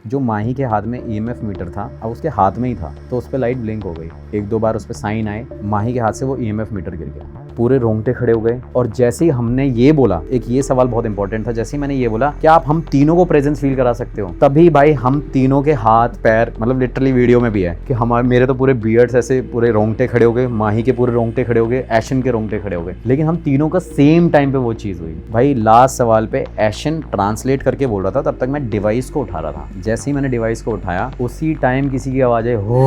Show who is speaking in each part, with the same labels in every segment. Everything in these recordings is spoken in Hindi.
Speaker 1: जो माही के हाथ में ईएमएफ मीटर था, अब उसके हाथ में ही था, तो उस पर लाइट ब्लिंक हो गई। एक दो बार उस पर साइन आए, माही के हाथ से वो ईएमएफ मीटर गिर गया। पूरे रोंगटे खड़े हो गए। और जैसे ही हमने ये बोला, एक ये सवाल बहुत इंपॉर्टेंट था, जैसे ही मैंने ये बोला क्या आप हम तीनों को प्रेजेंस फील करा सकते हो, तभी भाई हम तीनों के हाथ पैर, मतलब लिटरली वीडियो में भी है कि हमारे मेरे तो पूरे बियर्ड्स ऐसे पूरे रोंगटे खड़े हो गए, माही के पूरे रोंगटे खड़े हो गए, एशन के रोंगटे खड़े हो गए। लेकिन हम तीनों का सेम टाइम पे वो चीज़ हुई। भाई लास्ट सवाल पे एशन ट्रांसलेट करके बोल रहा था, तब तक मैं डिवाइस को उठा रहा था। जैसे ही मैंने डिवाइस को उठाया, उसी टाइम किसी की आवाज़ें हो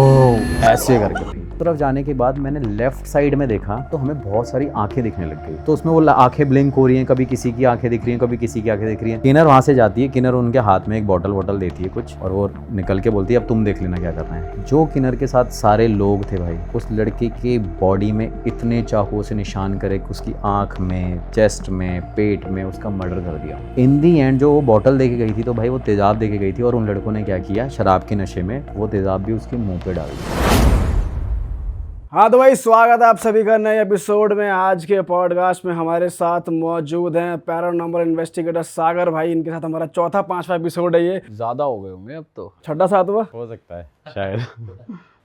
Speaker 1: ऐसे करके तरफ जाने के बाद मैंने लेफ्ट साइड में देखा तो हमें बहुत सारी आंखें दिखने लग गई। तो उसमें वो आंखें ब्लिंक हो रही हैं, कभी किसी की आंखें दिख रही हैं, कभी किसी की आंखें दिख रही हैं। किनर वहां से जाती है, किनर उनके हाथ में एक बॉटल देती है कुछ, और वो निकल के बोलती है अब तुम देख लेना क्या करना है। जो किनर के साथ सारे लोग थे भाई, उस लड़के के बॉडी में इतने चाकुओं से निशान करे, उसकी आंख में, चेस्ट में, पेट में उसका मर्डर कर दिया। इन दी एंड जो वो बॉटल दे के गई थी, तो भाई वो तेजाब दे के गई थी, और उन लड़कों ने क्या किया, शराब के नशे में वो तेजाब भी उसके मुंह पे डाल दिया।
Speaker 2: हाँ तो भाई स्वागत है आप सभी का नए एपिसोड में। आज के पॉडकास्ट में हमारे साथ मौजूद हैं पैरानॉर्मल इन्वेस्टिगेटर सागर भाई। इनके साथ हमारा चौथा पांचवा एपिसोड है। ये
Speaker 3: ज्यादा हो गए होंगे अब तो,
Speaker 2: छठा सातवां
Speaker 1: हो सकता है शायद।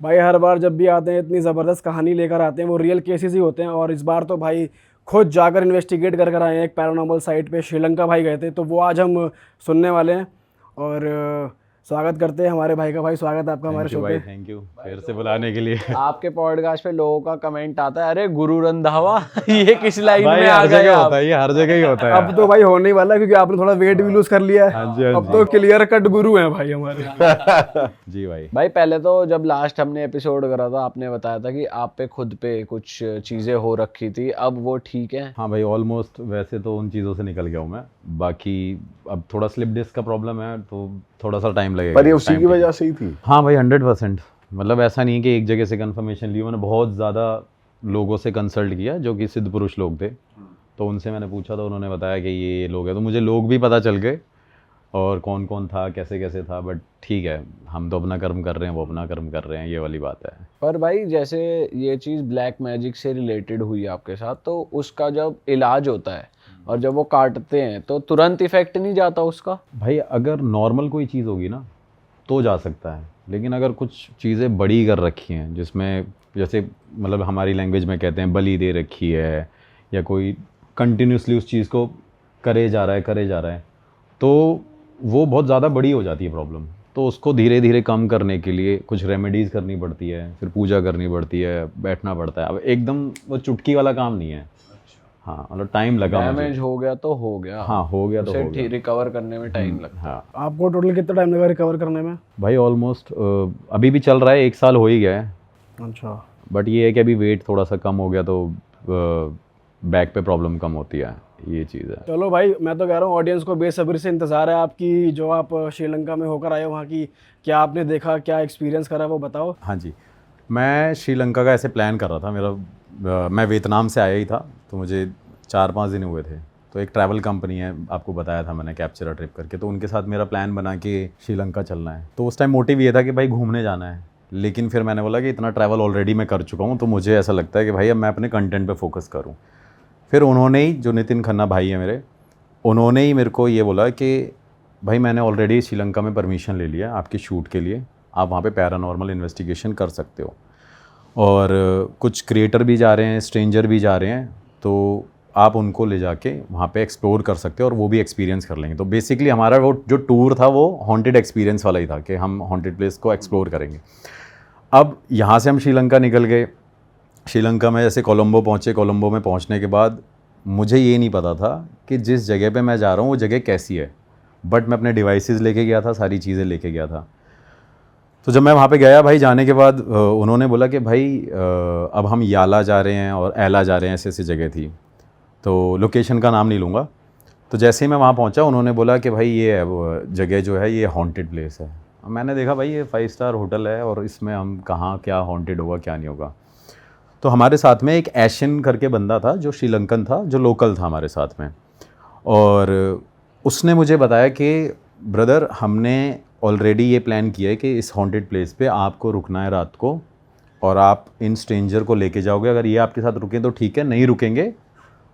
Speaker 2: भाई हर बार जब भी आते हैं इतनी ज़बरदस्त कहानी लेकर आते हैं, वो रियल केसेस ही होते हैं। और इस बार तो भाई खुद जाकर इन्वेस्टिगेट कर आए हैं एक पैरानॉर्मल साइट पे। श्रीलंका भाई गए थे, तो वो आज हम सुनने वाले हैं। और स्वागत करते हैं हमारे भाई का। भाई स्वागत है आपका हमारे शो पे।
Speaker 1: थैंक यू फिर से बुलाने के लिए।
Speaker 3: आपके पॉडकास्ट पे लोगों का कमेंट आता है, अरे गुरु रंधावा ये किस लाइन में आ
Speaker 1: हर
Speaker 3: गए
Speaker 1: जगह
Speaker 3: आप?
Speaker 1: होता है, ये हर जगह ही होता है।
Speaker 2: अब तो भाई होने ही वाला है, क्योंकि आपने थोड़ा वेट भी लूज कर लिया है।
Speaker 1: हाँ जी, हाँ
Speaker 2: अब तो क्लियर कट गुरु हैं भाई हमारे।
Speaker 1: जी भाई।
Speaker 3: भाई पहले तो जब लास्ट हमने एपिसोड करा था, आपने बताया था कि आप पे खुद पे कुछ चीजें हो रखी थी, अब वो ठीक है?
Speaker 1: हाँ भाई, ऑलमोस्ट वैसे तो उन चीज़ों से निकल गया हूँ मैं। बाकी अब थोड़ा स्लिप डिस्क का प्रॉब्लम है, तो थोड़ा सा टाइम लगेगा।
Speaker 4: पर ये उसी की वजह से ही थी।
Speaker 1: हाँ भाई 100%। मतलब ऐसा नहीं है कि एक जगह से कंफर्मेशन ली, मैंने बहुत ज़्यादा लोगों से कंसल्ट किया जो कि सिद्ध पुरुष लोग थे। तो उनसे मैंने पूछा, तो उन्होंने बताया कि ये लोग हैं। तो मुझे लोग भी पता चल गए और कौन कौन था, कैसे कैसे था। बट ठीक है, हम तो अपना कर्म कर रहे हैं, वो अपना कर्म कर रहे हैं, ये वाली बात है।
Speaker 3: पर भाई जैसे ये चीज़ ब्लैक मैजिक से रिलेटेड हुई आपके साथ, तो उसका जब इलाज होता है और जब वो काटते हैं तो तुरंत इफेक्ट नहीं जाता उसका?
Speaker 1: भाई अगर नॉर्मल कोई चीज़ होगी ना तो जा सकता है, लेकिन अगर कुछ चीज़ें बड़ी कर रखी हैं, जिसमें जैसे मतलब हमारी लैंग्वेज में कहते हैं बलि दे रखी है, या कोई कंटिन्यूसली उस चीज़ को करे जा रहा है, तो वो बहुत ज़्यादा बड़ी हो जाती है प्रॉब्लम। तो उसको धीरे धीरे कम करने के लिए कुछ रेमेडीज़ करनी पड़ती है, फिर पूजा करनी पड़ती है, बैठना पड़ता है। अब एकदम वो चुटकी वाला काम नहीं है। हाँ मतलब टाइम लगा।
Speaker 3: डैमेज हो गया तो हो गया।
Speaker 1: हाँ हो गया तो हो गया।
Speaker 3: रिकवर करने में टाइम लगता है।
Speaker 1: हाँ
Speaker 2: आपको टोटल कितना टाइम लगा रिकवर करने में?
Speaker 1: भाई ऑलमोस्ट अभी भी चल रहा है, 1 साल हो ही गया है।
Speaker 2: अच्छा।
Speaker 1: बट ये है कि अभी वेट थोड़ा सा कम हो गया, तो बैक पे प्रॉब्लम कम होती है, ये चीज़ है।
Speaker 2: चलो भाई, मैं तो कह रहा हूँ ऑडियंस को बेसब्री से इंतज़ार है आपकी, जो आप श्रीलंका में होकर आए हो वहाँ की क्या आपने देखा, क्या एक्सपीरियंस करा, वो बताओ।
Speaker 1: हाँ जी, मैं श्रीलंका का ऐसे प्लान कर रहा था। मैं वियतनाम से आया ही था, तो मुझे 4-5 दिन हुए थे। तो एक ट्रैवल कंपनी है, आपको बताया था मैंने, कैप्चर ट्रिप करके, तो उनके साथ मेरा प्लान बना कि श्रीलंका चलना है। तो उस टाइम मोटिव ये था कि भाई घूमने जाना है। लेकिन फिर मैंने बोला कि इतना ट्रैवल ऑलरेडी मैं कर चुका हूँ, तो मुझे ऐसा लगता है कि भाई अब मैं अपने कंटेंट पे फोकस करूँ। फिर उन्होंने ही, जो नितिन खन्ना भाई है मेरे, उन्होंने ही मेरे को ये बोला कि भाई मैंने ऑलरेडी श्रीलंका में परमिशन ले लिया आपकी शूट के लिए, आप वहाँ पे पैरानॉर्मल इन्वेस्टिगेशन कर सकते हो, और कुछ क्रिएटर भी जा रहे हैं, स्ट्रेंजर भी जा रहे हैं, तो आप उनको ले जाके वहाँ पे एक्सप्लोर कर सकते हो और वो भी एक्सपीरियंस कर लेंगे। तो बेसिकली हमारा वो जो टूर था वो हॉन्टेड एक्सपीरियंस वाला ही था कि हम हॉन्टेड प्लेस को एक्सप्लोर करेंगे। अब यहाँ से हम श्रीलंका निकल गए। श्रीलंका में जैसे कोलंबो पहुँचे, कोलंबो में पहुँचने के बाद मुझे ये नहीं पता था कि जिस जगह पे मैं जा रहा हूँ वो जगह कैसी है। बट मैं अपने डिवाइसेस लेके गया था, सारी चीज़ें लेके गया था। तो जब मैं वहाँ पे गया भाई, जाने के बाद उन्होंने बोला कि भाई अब हम याला जा रहे हैं और एला जा रहे हैं, ऐसी ऐसी जगह थी, तो लोकेशन का नाम नहीं लूँगा। तो जैसे ही मैं वहाँ पहुँचा, उन्होंने बोला कि भाई ये जगह जो है ये हॉन्टेड प्लेस है। मैंने देखा भाई ये 5 स्टार होटल है और इसमें हम कहाँ क्या हॉन्टेड होगा क्या नहीं होगा। तो हमारे साथ में एक एशियन करके बंदा था जो श्रीलंकन था, जो लोकल था हमारे साथ में, और उसने मुझे बताया कि ब्रदर हमने ऑलरेडी ये प्लान किया है कि इस हॉन्टेड प्लेस पे आपको रुकना है रात को, और आप इन स्ट्रेंजर को लेके जाओगे। अगर ये आपके साथ रुकें तो ठीक है, नहीं रुकेंगे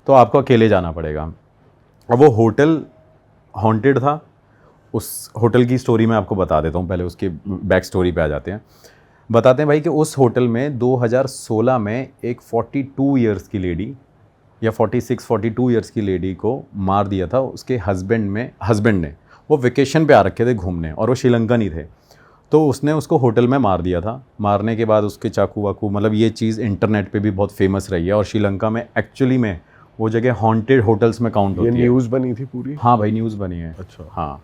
Speaker 1: तो आपको अकेले जाना पड़ेगा। अब वो होटल हॉन्टेड था, उस होटल की स्टोरी मैं आपको बता देता हूँ, पहले उसके बैक स्टोरी पे आ जाते हैं। बताते हैं भाई कि उस होटल में 2016 में एक 42 इयर्स की लेडी या 42 इयर्स की लेडी को मार दिया था उसके हस्बैंड ने। वो वेकेशन पे आ रखे थे घूमने और वो श्रीलंकन ही थे, तो उसने उसको होटल में मार दिया था। मारने के बाद उसके चाकू वाकू, मतलब ये चीज़ इंटरनेट पे भी बहुत फेमस रही है और श्रीलंका में एक्चुअली में वो जगह हॉन्टेड होटल्स में काउंट
Speaker 4: ये
Speaker 1: होती है।
Speaker 4: न्यूज़ बनी थी पूरी?
Speaker 1: हाँ भाई, न्यूज़ बनी है।
Speaker 4: अच्छा।
Speaker 1: हाँ,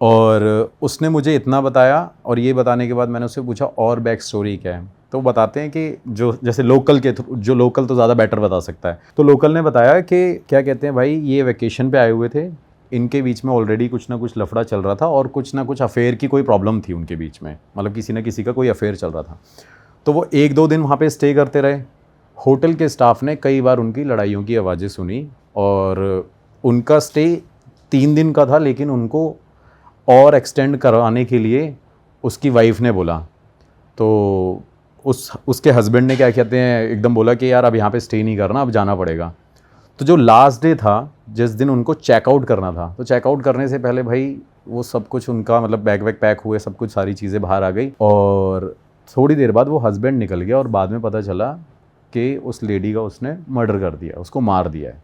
Speaker 1: और उसने मुझे इतना बताया और ये बताने के बाद मैंने उससे पूछा और बैक स्टोरी क्या है, तो बताते हैं कि जो जैसे लोकल के थ्रू, जो लोकल तो ज़्यादा बेटर बता सकता है, तो लोकल ने बताया कि क्या कहते हैं भाई, ये वेकेशन पे आए हुए थे, इनके बीच में ऑलरेडी कुछ ना कुछ लफड़ा चल रहा था और कुछ ना कुछ अफेयर की कोई प्रॉब्लम थी उनके बीच में, मतलब किसी न किसी का कोई अफेयर चल रहा था। तो वो 1-2 दिन वहाँ पे स्टे करते रहे। होटल के स्टाफ ने कई बार उनकी लड़ाइयों की आवाज़ें सुनी और उनका स्टे 3 दिन का था, लेकिन उनको और एक्सटेंड करवाने के लिए उसकी वाइफ ने बोला। तो उसके हस्बैंड ने क्या कहते हैं, एकदम बोला कि यार अब यहाँ पे स्टे नहीं करना, अब जाना पड़ेगा। तो जो लास्ट डे था, जिस दिन उनको चेकआउट करना था, तो चेकआउट करने से पहले भाई वो सब कुछ उनका, मतलब बैग वैग पैक हुए, सब कुछ, सारी चीज़ें बाहर आ गई और थोड़ी देर बाद वो हस्बैंड निकल गया और बाद में पता चला कि उस लेडी का उसने मर्डर कर दिया, उसको मार दिया है।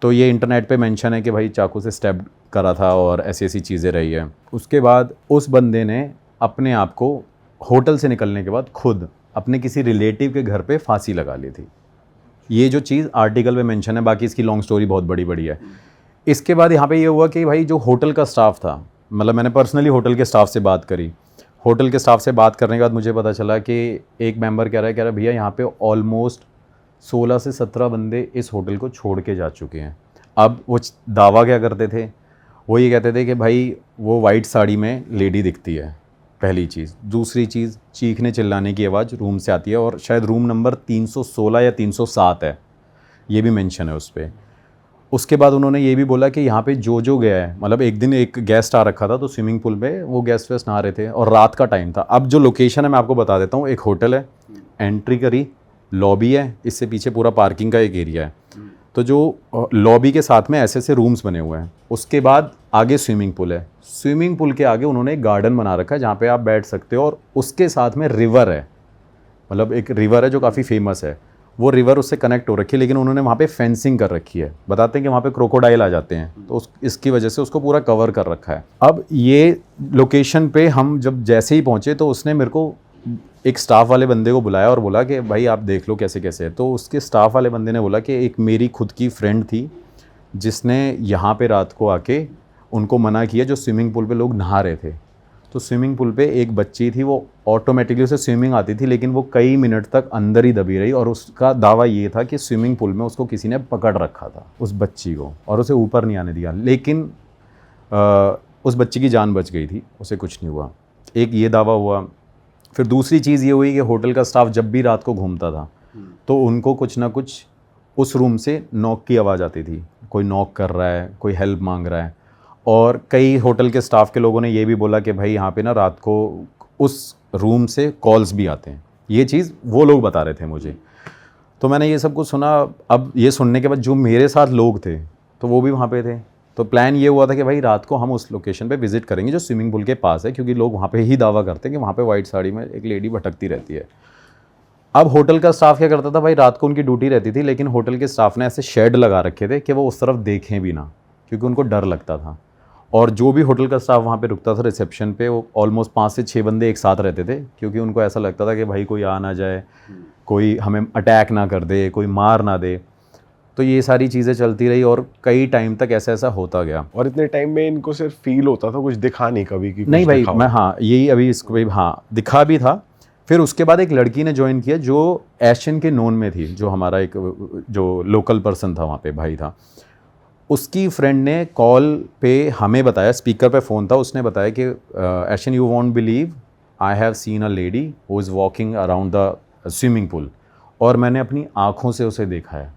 Speaker 1: तो ये इंटरनेट पे मेंशन है कि भाई चाकू से स्टैब करा था और ऐसी ऐसी चीज़ें रही है। उसके बाद उस बंदे ने अपने आप को होटल से निकलने के बाद खुद अपने किसी रिलेटिव के घर पे फांसी लगा ली थी। ये जो चीज़ आर्टिकल में मेंशन है, बाकी इसकी लॉन्ग स्टोरी बहुत बड़ी है। इसके बाद यहाँ पे ये हुआ कि भाई जो होटल का स्टाफ था, मतलब मैंने पर्सनली होटल के स्टाफ से बात करी। होटल के स्टाफ से बात करने के बाद मुझे पता चला कि एक मेंबर कह रहा है भैया यहाँ पे ऑलमोस्ट 16 से 17 बंदे इस होटल को छोड़ के जा चुके हैं। अब वो दावा क्या करते थे, वो ये कहते थे कि भाई वो वाइट साड़ी में लेडी दिखती है, पहली चीज़। दूसरी चीज़, चीखने चिल्लाने की आवाज़ रूम से आती है और शायद रूम नंबर 316 या 307 है, ये भी मेंशन है उस पर। उसके बाद उन्होंने ये भी बोला कि यहाँ पे जो गया है, मतलब एक दिन एक गेस्ट आ रखा था, तो स्विमिंग पूल में वो गेस्ट वेस्ट नहा रहे थे और रात का टाइम था। अब जो लोकेशन है मैं आपको बता देता हूँ, एक होटल है, एंट्री करी, लॉबी है, इससे पीछे पूरा पार्किंग का एक एरिया है। तो जो लॉबी के साथ में ऐसे रूम्स बने हुए हैं, उसके बाद आगे स्विमिंग पूल है। स्विमिंग पूल के आगे उन्होंने एक गार्डन बना रखा है जहाँ पे आप बैठ सकते हो और उसके साथ में रिवर है, मतलब एक रिवर है जो काफ़ी फेमस है। वो रिवर उससे कनेक्ट हो रखी है, लेकिन उन्होंने वहाँ पे फेंसिंग कर रखी है। बताते हैं कि वहाँ पे क्रोकोडाइल आ जाते हैं, तो इसकी वजह से उसको पूरा कवर कर रखा है। अब ये लोकेशन पे हम जब जैसे ही पहुँचे तो उसने मेरे को एक स्टाफ वाले बंदे को बुलाया और बोला कि भाई आप देख लो कैसे कैसे है। तो उसके स्टाफ वाले बंदे ने बोला कि एक मेरी खुद की फ्रेंड थी जिसने यहाँ पे रात को आके उनको मना किया, जो स्विमिंग पूल पे लोग नहा रहे थे। तो स्विमिंग पूल पे एक बच्ची थी, वो ऑटोमेटिकली उसे स्विमिंग आती थी, लेकिन वो कई मिनट तक अंदर ही दबी रही और उसका दावा ये था कि स्विमिंग पूल में उसको किसी ने पकड़ रखा था, उस बच्ची को, और उसे ऊपर नहीं आने दिया। लेकिन उस बच्ची की जान बच गई थी, उसे कुछ नहीं हुआ। एक ये दावा हुआ। फिर दूसरी चीज़ ये हुई कि होटल का स्टाफ जब भी रात को घूमता था तो उनको कुछ ना कुछ उस रूम से नॉक की आवाज़ आती थी, कोई नॉक कर रहा है, कोई हेल्प मांग रहा है। और कई होटल के स्टाफ के लोगों ने ये भी बोला कि भाई यहाँ पे ना रात को उस रूम से कॉल्स भी आते हैं। ये चीज़ वो लोग बता रहे थे मुझे। तो मैंने ये सब कुछ सुना। अब ये सुनने के बाद जो मेरे साथ लोग थे तो वो भी वहाँ पे थे। तो प्लान ये हुआ था कि भाई रात को हम उस लोकेशन पे विज़िट करेंगे जो स्विमिंग पूल के पास है, क्योंकि लोग वहाँ पे ही दावा करते हैं कि वहाँ पे वाइट साड़ी में एक लेडी भटकती रहती है। अब होटल का स्टाफ क्या करता था भाई, रात को उनकी ड्यूटी रहती थी, लेकिन होटल के स्टाफ ने ऐसे शेड लगा रखे थे कि वो उस तरफ देखें भी ना, क्योंकि उनको डर लगता था। और जो भी होटल का स्टाफ वहाँ पे रुकता था रिसेप्शन पे, वो ऑलमोस्ट 5 से 6 बंदे एक साथ रहते थे, क्योंकि उनको ऐसा लगता था कि भाई कोई आ ना जाए, कोई हमें अटैक ना कर दे, कोई मार ना दे। तो ये सारी चीज़ें चलती रही और कई टाइम तक ऐसा होता गया।
Speaker 4: और इतने टाइम में इनको सिर्फ फील होता था, कुछ दिखा नहीं कभी कि
Speaker 1: नहीं भाई, मैं हाँ यही अभी इसको भी हाँ दिखा भी था। फिर उसके बाद एक लड़की ने ज्वाइन किया जो एशियन के नोन में थी, जो हमारा एक जो लोकल पर्सन था वहाँ पे भाई था, उसकी फ्रेंड ने कॉल पे हमें बताया, स्पीकर पे फ़ोन था, उसने बताया कि Asian you won't believe I have seen a lady who is walking around the swimming pool, और मैंने अपनी आँखों से उसे देखा है।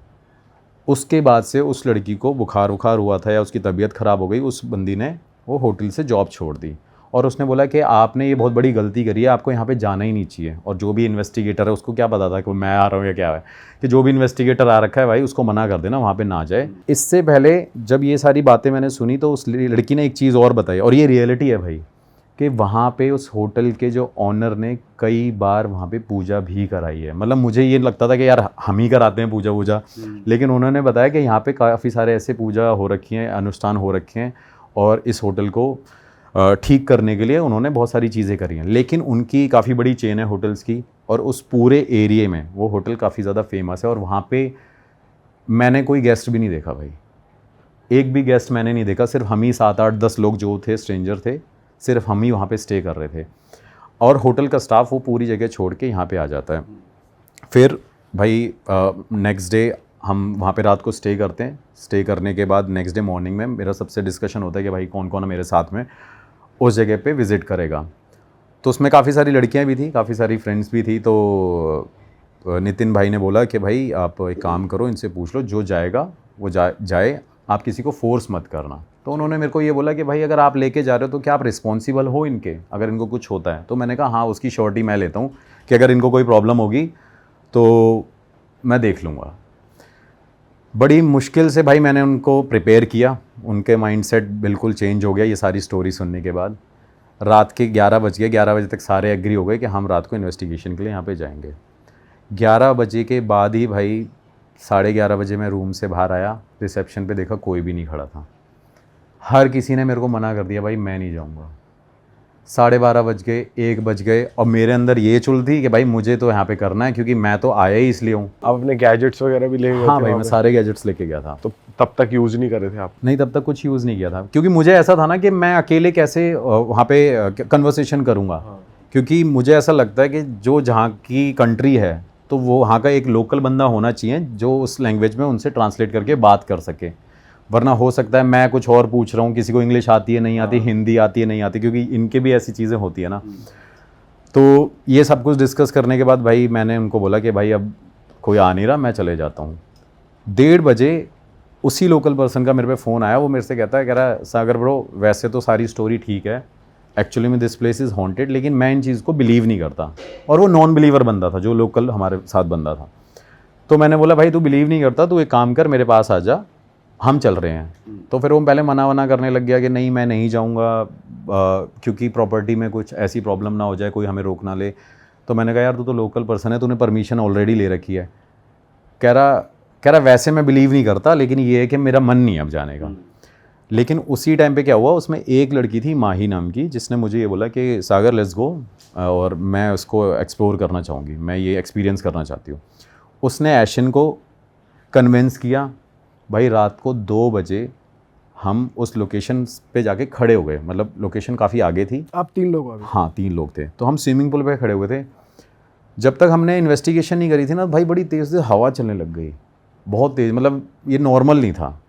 Speaker 1: उसके बाद से उस लड़की को बुखार हुआ था या उसकी तबीयत ख़राब हो गई, उस बंदी ने वो होटल से जॉब छोड़ दी और उसने बोला कि आपने ये बहुत बड़ी गलती करी है, आपको यहाँ पे जाना ही नहीं चाहिए। और जो भी इन्वेस्टिगेटर है उसको क्या पता था कि मैं आ रहा हूँ या क्या है, कि जो भी इन्वेस्टिगेटर आ रखा है भाई उसको मना कर देना, वहाँ पे ना जाए। इससे पहले जब ये सारी बातें मैंने सुनी तो उस लड़की ने एक चीज़ और बताई, और ये रियलिटी है भाई, कि वहाँ पे उस होटल के जो ऑनर ने कई बार वहाँ पे पूजा भी कराई है। मतलब मुझे ये लगता था कि यार हम ही कराते हैं पूजा वूजा, लेकिन उन्होंने बताया कि यहाँ पे काफ़ी सारे ऐसे पूजा हो रखी हैं, अनुष्ठान हो रखे हैं, और इस होटल को ठीक करने के लिए उन्होंने बहुत सारी चीज़ें करी हैं। लेकिन उनकी काफ़ी बड़ी चेन है होटल्स की, और उस पूरे एरिए में वो होटल काफ़ी ज़्यादा फेमस है। और वहाँ पे मैंने कोई गेस्ट भी नहीं देखा भाई, एक भी गेस्ट मैंने नहीं देखा। सिर्फ हम ही 7-8-10 लोग जो थे स्ट्रेंजर थे, सिर्फ हम ही वहाँ पे स्टे कर रहे थे। और होटल का स्टाफ वो पूरी जगह छोड़ के यहाँ पे आ जाता है। फिर भाई नेक्स्ट डे हम वहाँ पे रात को स्टे करते हैं। स्टे करने के बाद नेक्स्ट डे मॉर्निंग में मेरा सबसे डिस्कशन होता है कि भाई कौन कौन है मेरे साथ में उस जगह पे विज़िट करेगा। तो उसमें काफ़ी सारी लड़कियाँ भी थी, काफ़ी सारी फ्रेंड्स भी थी। तो नितिन भाई ने बोला कि भाई आप एक काम करो, इनसे पूछ लो, जो जाएगा वो जाए, आप किसी को फोर्स मत करना। तो उन्होंने मेरे को ये बोला कि भाई अगर आप लेके जा रहे हो तो क्या आप रिस्पॉन्सिबल हो इनके, अगर इनको कुछ होता है। तो मैंने कहा हाँ, उसकी श्योरिटी मैं लेता हूँ कि अगर इनको कोई प्रॉब्लम होगी तो मैं देख लूँगा। बड़ी मुश्किल से भाई मैंने उनको प्रिपेयर किया, उनके माइंडसेट बिल्कुल चेंज हो गया ये सारी स्टोरी सुनने के बाद। रात के 11 बज गए, 11 बजे तक सारे एग्री हो गए कि हम रात को इन्वेस्टिगेशन के लिए यहाँ पे जाएंगे। 11 बजे के बाद ही भाई 11:30 बजे मैं रूम से बाहर आया, रिसेप्शन पे देखा कोई भी नहीं खड़ा था। हर किसी ने मेरे को मना कर दिया, भाई मैं नहीं जाऊँगा। 12:30 बज गए, 1 बज गए, और मेरे अंदर ये चुल थी कि भाई मुझे तो यहाँ पे करना है, क्योंकि मैं तो आया ही इसलिए हूँ।
Speaker 4: आप अपने गैजेट्स वगैरह भी ले गए
Speaker 1: हाँ
Speaker 4: थे
Speaker 1: भाई,
Speaker 4: वहाँ
Speaker 1: मैं
Speaker 4: पे?
Speaker 1: सारे गैजेट्स लेके गया था।
Speaker 4: तो तब तक यूज़ नहीं कर रहे थे आप?
Speaker 1: नहीं, तब तक कुछ यूज़ नहीं किया था, क्योंकि मुझे ऐसा था ना कि मैं अकेले कैसे वहाँ पे कन्वर्सेशन करूँगा। क्योंकि मुझे ऐसा लगता है कि जो जहाँ की कंट्री है तो वो वहाँ का एक लोकल बंदा होना चाहिए जो उस लैंग्वेज में उनसे ट्रांसलेट करके बात कर सके। वरना हो सकता है मैं कुछ और पूछ रहा हूँ, किसी को इंग्लिश आती है नहीं आती, हिंदी आती है नहीं आती, क्योंकि इनके भी ऐसी चीज़ें होती है ना। तो ये सब कुछ डिस्कस करने के बाद भाई मैंने उनको बोला कि भाई अब कोई आ नहीं रहा, मैं चले जाता हूँ। 1:30 बजे उसी लोकल पर्सन का मेरे पे फ़ोन आया। वो मेरे से कहता है, कह रहा है सागर ब्रो, वैसे तो सारी स्टोरी ठीक है, एक्चुअली में दिस प्लेस इज़ हॉन्टेड, लेकिन मैं इन चीज़ को बिलीव नहीं करता। और वो नॉन बिलीवर बंदा था, जो लोकल हमारे साथ बंदा था। तो मैंने बोला भाई तू बिलीव नहीं करता, तू एक काम कर, मेरे पास आ जा, हम चल रहे हैं। तो फिर वो पहले मना करने लग गया कि नहीं मैं नहीं जाऊँगा, क्योंकि प्रॉपर्टी में कुछ ऐसी प्रॉब्लम ना हो जाए, कोई हमें रोक ना ले। तो मैंने कहा यार तू तो लोकल पर्सन है, तूने परमिशन ऑलरेडी ले रखी है। कह रहा वैसे मैं बिलीव नहीं करता, लेकिन ये है कि मेरा मन नहीं है अब जाने का। लेकिन उसी टाइम पे क्या हुआ, उसमें एक लड़की थी माही नाम की, जिसने मुझे ये बोला कि सागर लेट्स गो, और मैं उसको एक्सप्लोर करना चाहूँगी, मैं ये एक्सपीरियंस करना चाहती हूँ। उसने ऐशन को कन्विंस किया। भाई रात को 2 बजे हम उस लोकेशन पे जाके खड़े हो गए। मतलब लोकेशन काफ़ी आगे थी।
Speaker 2: आप 3 लोग हो अभी?
Speaker 1: हाँ 3 लोग थे। तो हम स्विमिंग पूल पे खड़े हुए थे। जब तक हमने इन्वेस्टिगेशन नहीं करी थी ना भाई, बड़ी तेज़ से हवा चलने लग गई, बहुत तेज़, मतलब ये नॉर्मल नहीं था।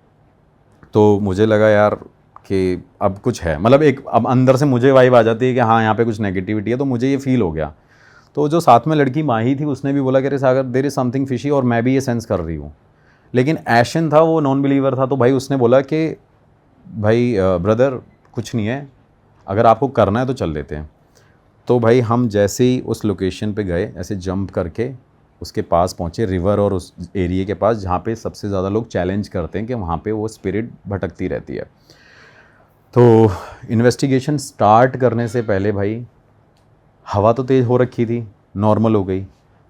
Speaker 1: तो मुझे लगा यार कि अब कुछ है, मतलब एक अब अंदर से मुझे वाइब आ जाती है कि हाँ यहाँ पे कुछ नेगेटिविटी है। तो मुझे ये फील हो गया। तो जो साथ में लड़की माही थी उसने भी बोला कि अरे सागर देयर इज़ समथिंग फिशी, और मैं भी ये सेंस कर रही हूँ। लेकिन ऐशन था, वो नॉन बिलीवर था। तो भाई उसने बोला कि भाई ब्रदर कुछ नहीं है, अगर आपको करना है तो चल लेते हैं। तो भाई हम जैसे ही उस लोकेशन पे गए, ऐसे जंप करके उसके पास पहुँचे, रिवर और उस एरिया के पास जहाँ पे सबसे ज़्यादा लोग चैलेंज करते हैं कि वहाँ पे वो स्पिरिट भटकती रहती है। तो इन्वेस्टिगेशन स्टार्ट करने से पहले भाई हवा तो तेज़ हो रखी थी, नॉर्मल हो गई।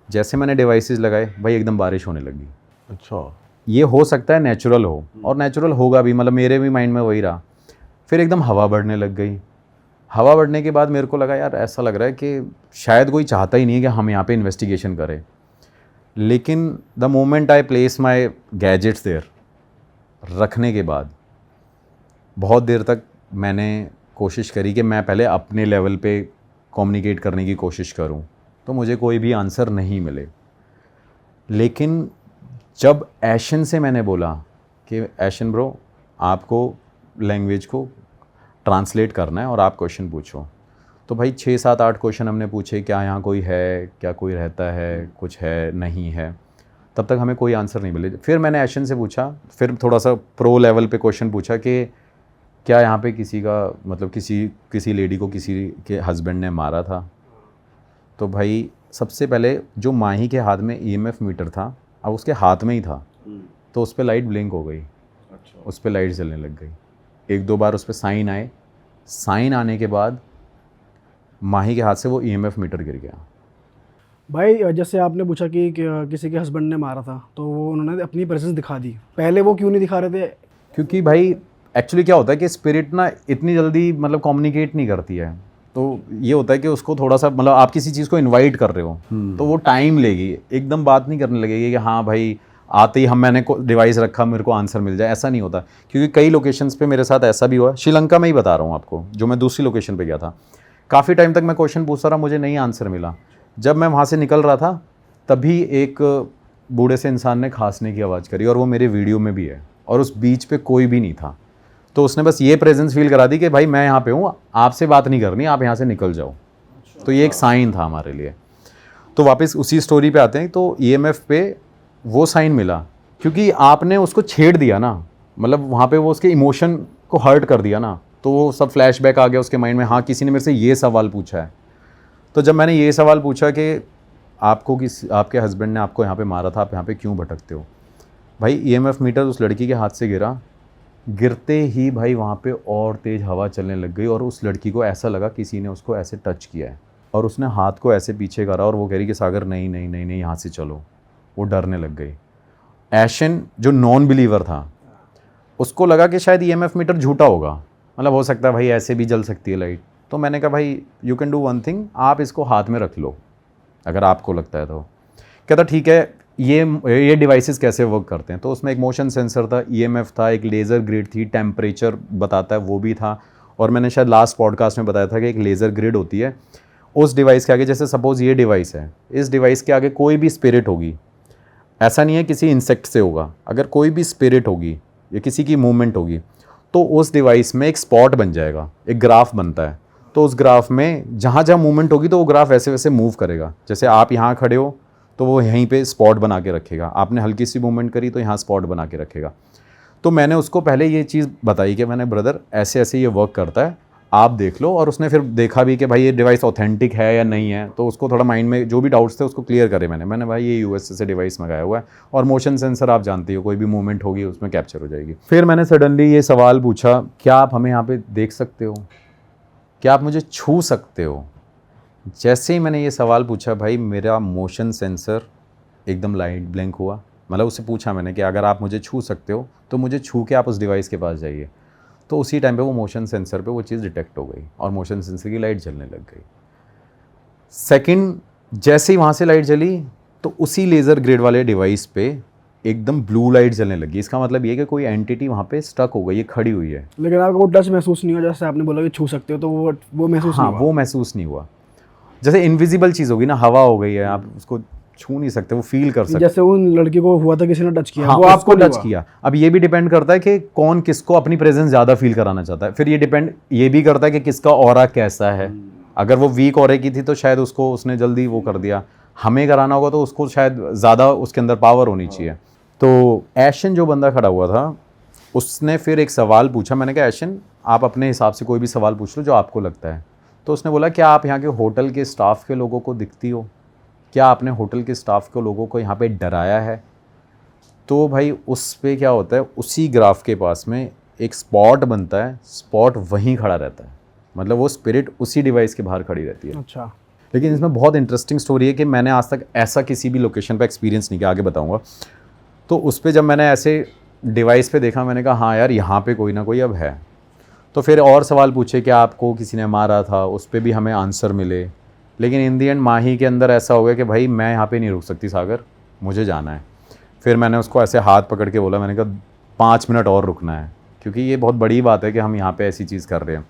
Speaker 1: जैसे मैंने डिवाइसेस लगाए भाई एकदम बारिश होने लगी।
Speaker 4: अच्छा,
Speaker 1: ये हो सकता है नेचुरल हो, और नेचुरल होगा भी, मतलब मेरे भी माइंड में वही रहा। फिर एकदम हवा बढ़ने लग गई। हवा बढ़ने के बाद मेरे को लगा यार ऐसा लग रहा है कि शायद कोई चाहता ही नहीं है कि हम यहाँ पे इन्वेस्टिगेशन करें। लेकिन the moment I place my gadgets there, रखने के बाद बहुत देर तक मैंने कोशिश करी कि मैं पहले अपने लेवल पे कम्युनिकेट करने की कोशिश करूं, तो मुझे कोई भी आंसर नहीं मिले। लेकिन जब ऐशन से मैंने बोला कि ऐशन ब्रो आपको लैंग्वेज को ट्रांसलेट करना है और आप क्वेश्चन पूछो, तो भाई 6-7-8 क्वेश्चन हमने पूछे, क्या यहाँ कोई है, क्या कोई रहता है, कुछ है नहीं है, तब तक हमें कोई आंसर नहीं मिले। फिर मैंने ऐशन से पूछा, फिर थोड़ा सा प्रो लेवल पे क्वेश्चन पूछा कि क्या यहाँ पे किसी का मतलब किसी लेडी को किसी के हस्बैंड ने मारा था? तो भाई सबसे पहले जो माही के हाथ में ईएमएफ मीटर था, अब उसके हाथ में ही था, तो उस पर लाइट ब्लिंक हो गई, उस पर लाइट जलने लग गई। 1-2 बार उस पर साइन आए, साइन आने के बाद माही के हाथ से वो ईएमएफ मीटर गिर गया।
Speaker 2: भाई जैसे आपने पूछा कि किसी के हस्बैंड ने मारा था, तो वो उन्होंने अपनी प्रेजेंस दिखा दी, पहले वो क्यों नहीं दिखा रहे थे?
Speaker 1: क्योंकि भाई एक्चुअली क्या होता है कि स्पिरिट ना इतनी जल्दी मतलब कम्युनिकेट नहीं करती है, तो ये होता है कि उसको थोड़ा सा मतलब आप किसी चीज़ को इनवाइट कर रहे हो तो वो टाइम लेगी, एकदम बात नहीं करने लगेगी कि हाँ भाई आते ही मैंने डिवाइस रखा मेरे को आंसर मिल जाए, ऐसा नहीं होता। क्योंकि कई लोकेशंस पे मेरे साथ ऐसा भी हुआ, श्रीलंका में ही बता रहा हूँ आपको, जो मैं दूसरी लोकेशन पे गया था, काफ़ी टाइम तक मैं क्वेश्चन पूछता रहा, मुझे नहीं आंसर मिला। जब मैं वहाँ से निकल रहा था तभी एक बूढ़े से इंसान ने खांसने की आवाज़ करी, और वो मेरे वीडियो में भी है, और उस बीच पे कोई भी नहीं था। तो उसने बस ये प्रेजेंस फील करा दी कि भाई मैं यहाँ पे हूँ, आपसे बात नहीं करनी, आप यहाँ से निकल जाओ। तो ये एक साइन था हमारे लिए। तो वापस उसी स्टोरी पे आते हैं। तो ईएमएफ पे वो साइन मिला क्योंकि आपने उसको छेड़ दिया ना, मतलब वहाँ पे वो उसके इमोशन को हर्ट कर दिया ना, तो वो सब फ्लैशबैक आ गया उसके माइंड में, हाँ किसी ने मेरे से ये सवाल पूछा है। तो जब मैंने ये सवाल पूछा कि आपके हस्बैंड ने आपको यहाँ पे मारा था, आप यहाँ पे क्यों भटकते हो, भाई ईएमएफ मीटर उस लड़की के हाथ से गिरा, गिरते ही भाई वहाँ पे और तेज़ हवा चलने लग गई, और उस लड़की को ऐसा लगा किसी ने उसको ऐसे टच किया है, और उसने हाथ को ऐसे पीछे करा, और वो कह रही कि सागर नहीं नहीं नहीं नहीं यहाँ से चलो। वो डरने लग गई। ऐशन जो नॉन बिलीवर था उसको लगा कि शायद ईएमएफ मीटर झूठा होगा, मतलब हो सकता है भाई ऐसे भी जल सकती है लाइट। तो मैंने कहा भाई you can do one thing, आप इसको हाथ में रख लो अगर आपको लगता है तो। कहता ठीक है, ये डिवाइसेस कैसे वर्क करते हैं। तो उसमें एक मोशन सेंसर था, ईएमएफ था, एक लेज़र ग्रिड थी, टेम्परेचर बताता है वो भी था, और मैंने शायद लास्ट पॉडकास्ट में बताया था कि एक लेज़र ग्रिड होती है उस डिवाइस के आगे। जैसे सपोज़ ये डिवाइस है, इस डिवाइस के आगे कोई भी स्पिरिट होगी, ऐसा नहीं है किसी इंसेक्ट से होगा, अगर कोई भी स्पिरिट होगी या किसी की मूवमेंट होगी तो उस डिवाइस में एक स्पॉट बन जाएगा, एक ग्राफ बनता है। तो उस ग्राफ में जहाँ जहाँ मूवमेंट होगी तो वो ग्राफ वैसे वैसे मूव करेगा। जैसे आप यहाँ खड़े हो तो वो यहीं पे स्पॉट बना के रखेगा, आपने हल्की सी मूवमेंट करी तो यहाँ स्पॉट बना के रखेगा। तो मैंने उसको पहले ये चीज़ बताई कि मैंने ब्रदर ऐसे ऐसे ये वर्क करता है, आप देख लो। और उसने फिर देखा भी कि भाई ये डिवाइस ऑथेंटिक है या नहीं है, तो उसको थोड़ा माइंड में जो भी डाउट्स थे उसको क्लियर करे मैंने भाई ये यूएसए से डिवाइस मंगाया हुआ है, और मोशन सेंसर आप जानती हो कोई भी मूवमेंट होगी उसमें कैप्चर हो जाएगी। फिर मैंने सडनली ये सवाल पूछा, क्या आप हमें यहाँ पे देख सकते हो, क्या आप मुझे छू सकते हो। जैसे ही मैंने ये सवाल पूछा भाई मेरा मोशन सेंसर एकदम लाइट ब्लैंक हुआ। मतलब उससे पूछा मैंने कि अगर आप मुझे छू सकते हो तो मुझे छू के आप उस डिवाइस के पास जाइए। तो उसी टाइम पे वो मोशन सेंसर पे वो चीज़ डिटेक्ट हो गई और मोशन सेंसर की लाइट जलने लग गई। सेकंड जैसे ही वहाँ से लाइट जली तो उसी लेज़र ग्रेड वाले डिवाइस पे एकदम ब्लू लाइट जलने लगी। इसका मतलब ये कि कोई एंटिटी वहाँ पे स्टक हो गई, ये खड़ी हुई है।
Speaker 2: लेकिन आपको वो टच महसूस नहीं हुआ, जैसे आपने बोला कि छू सकते हो, तो वो महसूस
Speaker 1: हाँ,
Speaker 2: नहीं हुआ?
Speaker 1: वो महसूस नहीं हुआ। जैसे इनविजिबल चीज़ होगी ना, हवा हो गई है, आप उसको छू नहीं सकते, वो फील कर सकते।
Speaker 2: जैसे उन लड़की को हुआ था किसी ने टच किया,
Speaker 1: हाँ,
Speaker 2: वो आपको
Speaker 1: टच किया। अब ये भी डिपेंड करता है कि कौन किसको अपनी प्रेजेंस ज़्यादा फील कराना चाहता है। फिर ये भी करता है कि किसका ऑरा कैसा है। अगर वो वीक ऑरे की थी तो शायद उसको उसने जल्दी वो कर दिया, हमें कराना होगा तो उसको शायद ज़्यादा उसके अंदर पावर होनी चाहिए। तो ऐशन जो बंदा खड़ा हुआ था उसने फिर एक सवाल पूछा। मैंने कहा ऐशन आप अपने हिसाब से कोई भी सवाल पूछ लो जो आपको लगता है। तो उसने बोला क्या आप यहाँ के होटल के स्टाफ के लोगों को दिखती हो, क्या आपने होटल के स्टाफ के लोगों को यहाँ पे डराया है। तो भाई उस पे क्या होता है, उसी ग्राफ के पास में एक स्पॉट बनता है, स्पॉट वहीं खड़ा रहता है, मतलब वो स्पिरिट उसी डिवाइस के बाहर खड़ी रहती है।
Speaker 2: अच्छा।
Speaker 1: लेकिन इसमें बहुत इंटरेस्टिंग स्टोरी है कि मैंने आज तक ऐसा किसी भी लोकेशन पे एक्सपीरियंस नहीं किया, आगे बताऊंगा। तो उस पर जब मैंने ऐसे डिवाइस पे देखा मैंने कहा हाँ यार यहाँ पे कोई ना कोई अब है। तो फिर और सवाल पूछे कि आपको किसी ने मारा था, उस पर भी हमें आंसर मिले। लेकिन इन दी एंड माही के अंदर ऐसा हो गया कि भाई मैं यहाँ पे नहीं रुक सकती सागर, मुझे जाना है। फिर मैंने उसको ऐसे हाथ पकड़ के बोला, मैंने कहा 5 मिनट और रुकना है, क्योंकि ये बहुत बड़ी बात है कि हम यहाँ पे ऐसी चीज़ कर रहे हैं।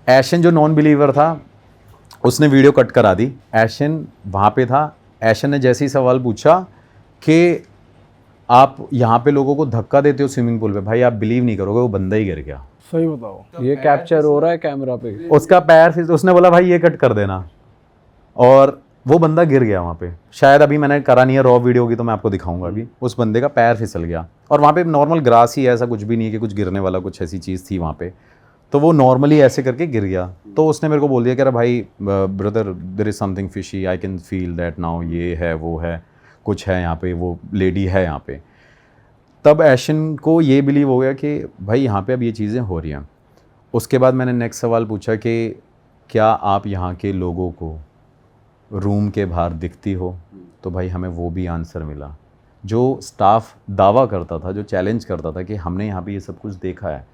Speaker 1: ऐशन जो नॉन बिलीवर था उसने वीडियो कट करा दी। ऐशन वहाँ पे था। ऐशन ने जैसे ही सवाल पूछा कि आप यहाँ पे लोगों को धक्का देते हो स्विमिंग पूल पे, भाई आप बिलीव नहीं करोगे वो बंदा ही गिर गया।
Speaker 2: सही बताओ।
Speaker 3: ये कैप्चर हो रहा है कैमरा पे।
Speaker 1: उसका पैर, फिर उसने बोला भाई ये कट कर देना। और वो बंदा गिर गया वहाँ पे, शायद अभी मैंने करा नहीं है, रॉ वीडियो होगी तो मैं आपको दिखाऊंगा अभी। उस बंदे का पैर फिसल गया और वहाँ पे नॉर्मल ग्रास ही है, ऐसा कुछ भी नहीं है कि कुछ गिरने वाला कुछ ऐसी चीज़ थी वहाँ पे। तो वो नॉर्मली ऐसे करके गिर गया। तो उसने मेरे को बोल दिया कि अरे भाई brother there is something fishy, I can feel that now, ये है वो है, कुछ है यहाँ पे, वो लेडी है यहाँ पे। तब ऐशन को ये बिलीव हो गया कि भाई यहाँ पे अब ये चीज़ें हो रही हैं। उसके बाद मैंने नेक्स्ट सवाल पूछा कि क्या आप यहाँ के लोगों को रूम के बाहर दिखती हो? तो भाई हमें वो भी आंसर मिला। जो स्टाफ दावा करता था, जो चैलेंज करता था कि हमने यहाँ पे ये सब कुछ देखा है,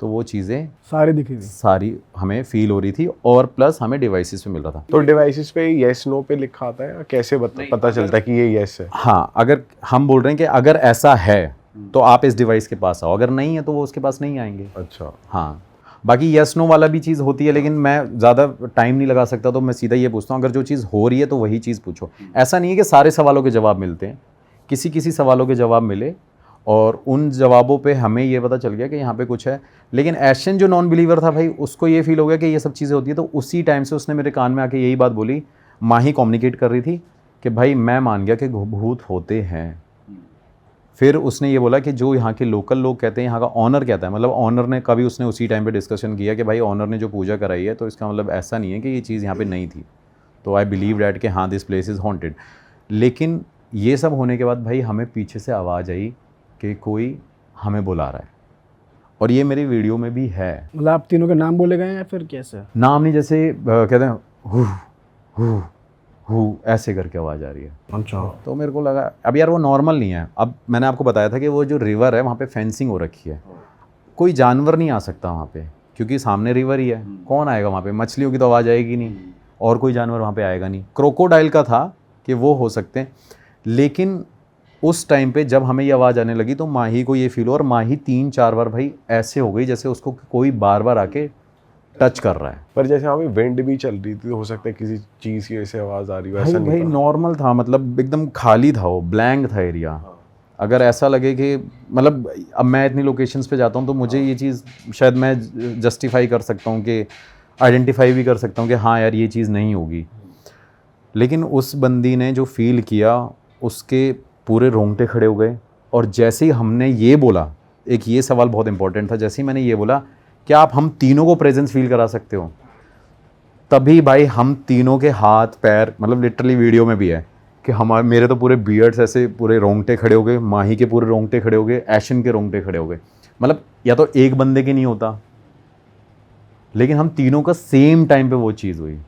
Speaker 1: तो वो चीज़ें
Speaker 2: सारी दिखी थी।
Speaker 1: सारी हमें फील हो रही थी और प्लस हमें डिवाइसेस पे मिल रहा था।
Speaker 4: तो डिवाइसेस पे येस नो पे लिखा आता है या कैसे पता चलता है कि ये येस है?
Speaker 1: हाँ, अगर हम बोल रहे हैं कि अगर ऐसा है तो आप इस डिवाइस के पास आओ, अगर नहीं है तो वो उसके पास नहीं आएंगे।
Speaker 4: अच्छा।
Speaker 1: हाँ, बाकी येस नो वाला भी चीज़ होती है, लेकिन मैं ज़्यादा टाइम नहीं लगा सकता, तो मैं सीधा ये पूछता हूँ अगर जो चीज़ हो रही है तो वही चीज़ पूछो। ऐसा नहीं है कि सारे सवालों के जवाब मिलते हैं, किसी किसी सवालों के जवाब मिले और उन जवाबों पे हमें ये पता चल गया कि यहाँ पे कुछ है। लेकिन ऐशन जो नॉन बिलीवर था भाई, उसको ये फील हो गया कि ये सब चीज़ें होती है, तो उसी टाइम से उसने मेरे कान में आके यही बात बोली। माही कम्युनिकेट कर रही थी कि भाई मैं मान गया कि भूत होते हैं। फिर उसने ये बोला कि जो यहाँ के लोकल लोग कहते हैं, यहाँ का ऑनर कहता है, मतलब ऑनर ने कभी उसने उसी टाइम पे डिस्कशन किया कि भाई ऑनर ने जो पूजा कराई है तो इसका मतलब ऐसा नहीं है कि ये चीज़ यहाँ पे नहीं थी। तो आई बिलीव डैट कि हाँ दिस प्लेस इज़ हॉन्टेड। लेकिन ये सब होने के बाद भाई हमें पीछे से आवाज़ आई कि कोई हमें बुला रहा है, और ये मेरी वीडियो में भी है।
Speaker 2: मतलब आप तीनों के नाम बोले गए हैं या फिर कैसे?
Speaker 1: नाम नहीं, जैसे कहते हैं हु हु ऐसे करके आवाज़ आ रही है।
Speaker 2: अच्छा।
Speaker 1: तो मेरे को लगा अब यार वो नॉर्मल नहीं है। अब मैंने आपको बताया था कि वो जो रिवर है वहाँ पे फेंसिंग हो रखी है, कोई जानवर नहीं आ सकता वहाँ पे क्योंकि सामने रिवर ही है। कौन आएगा वहाँ पे? मछलियों की तो आवाज़ आएगी नहीं और कोई जानवर वहाँ पे आएगा नहीं। क्रोकोडाइल का था कि वो हो सकते हैं, लेकिन उस टाइम पे जब हमें ये आवाज़ आने लगी तो माही को ये फील हो, और माही 3-4 बार भाई ऐसे हो गई जैसे उसको कोई बार बार आके टच कर रहा है।
Speaker 4: पर जैसे वहाँ पे विंड भी चल रही थी तो हो सकता है किसी चीज़ की वैसे आवाज़ आ रही हो, ऐसा
Speaker 1: भाई
Speaker 4: नहीं था?
Speaker 1: नॉर्मल था, मतलब एकदम खाली था, वो ब्लैंक था एरिया। अगर ऐसा लगे कि मतलब अब मैं इतनी लोकेशंस पे जाता हूँ तो मुझे ये चीज़ शायद मैं जस्टिफाई कर सकता हूँ कि आइडेंटिफाई भी कर सकता हूँ कि हाँ यार ये चीज़ नहीं होगी। लेकिन उस बंदी ने जो फील किया उसके पूरे रोंगटे खड़े हो गए। और जैसे ही हमने ये बोला, एक ये सवाल बहुत इंपॉर्टेंट था, जैसे ही मैंने ये बोला क्या आप हम तीनों को प्रेजेंस फील करा सकते हो, तभी भाई हम तीनों के हाथ पैर, मतलब लिटरली वीडियो में भी है कि हमारे मेरे तो पूरे बियर्ड्स ऐसे पूरे रोंगटे खड़े हो गए, माही के पूरे रोंगटे खड़े हो गए, ऐशन के रोंगटे खड़े हो गए। मतलब या तो एक बंदे के नहीं होता, लेकिन हम तीनों का सेम टाइम पे वो चीज़ हुई।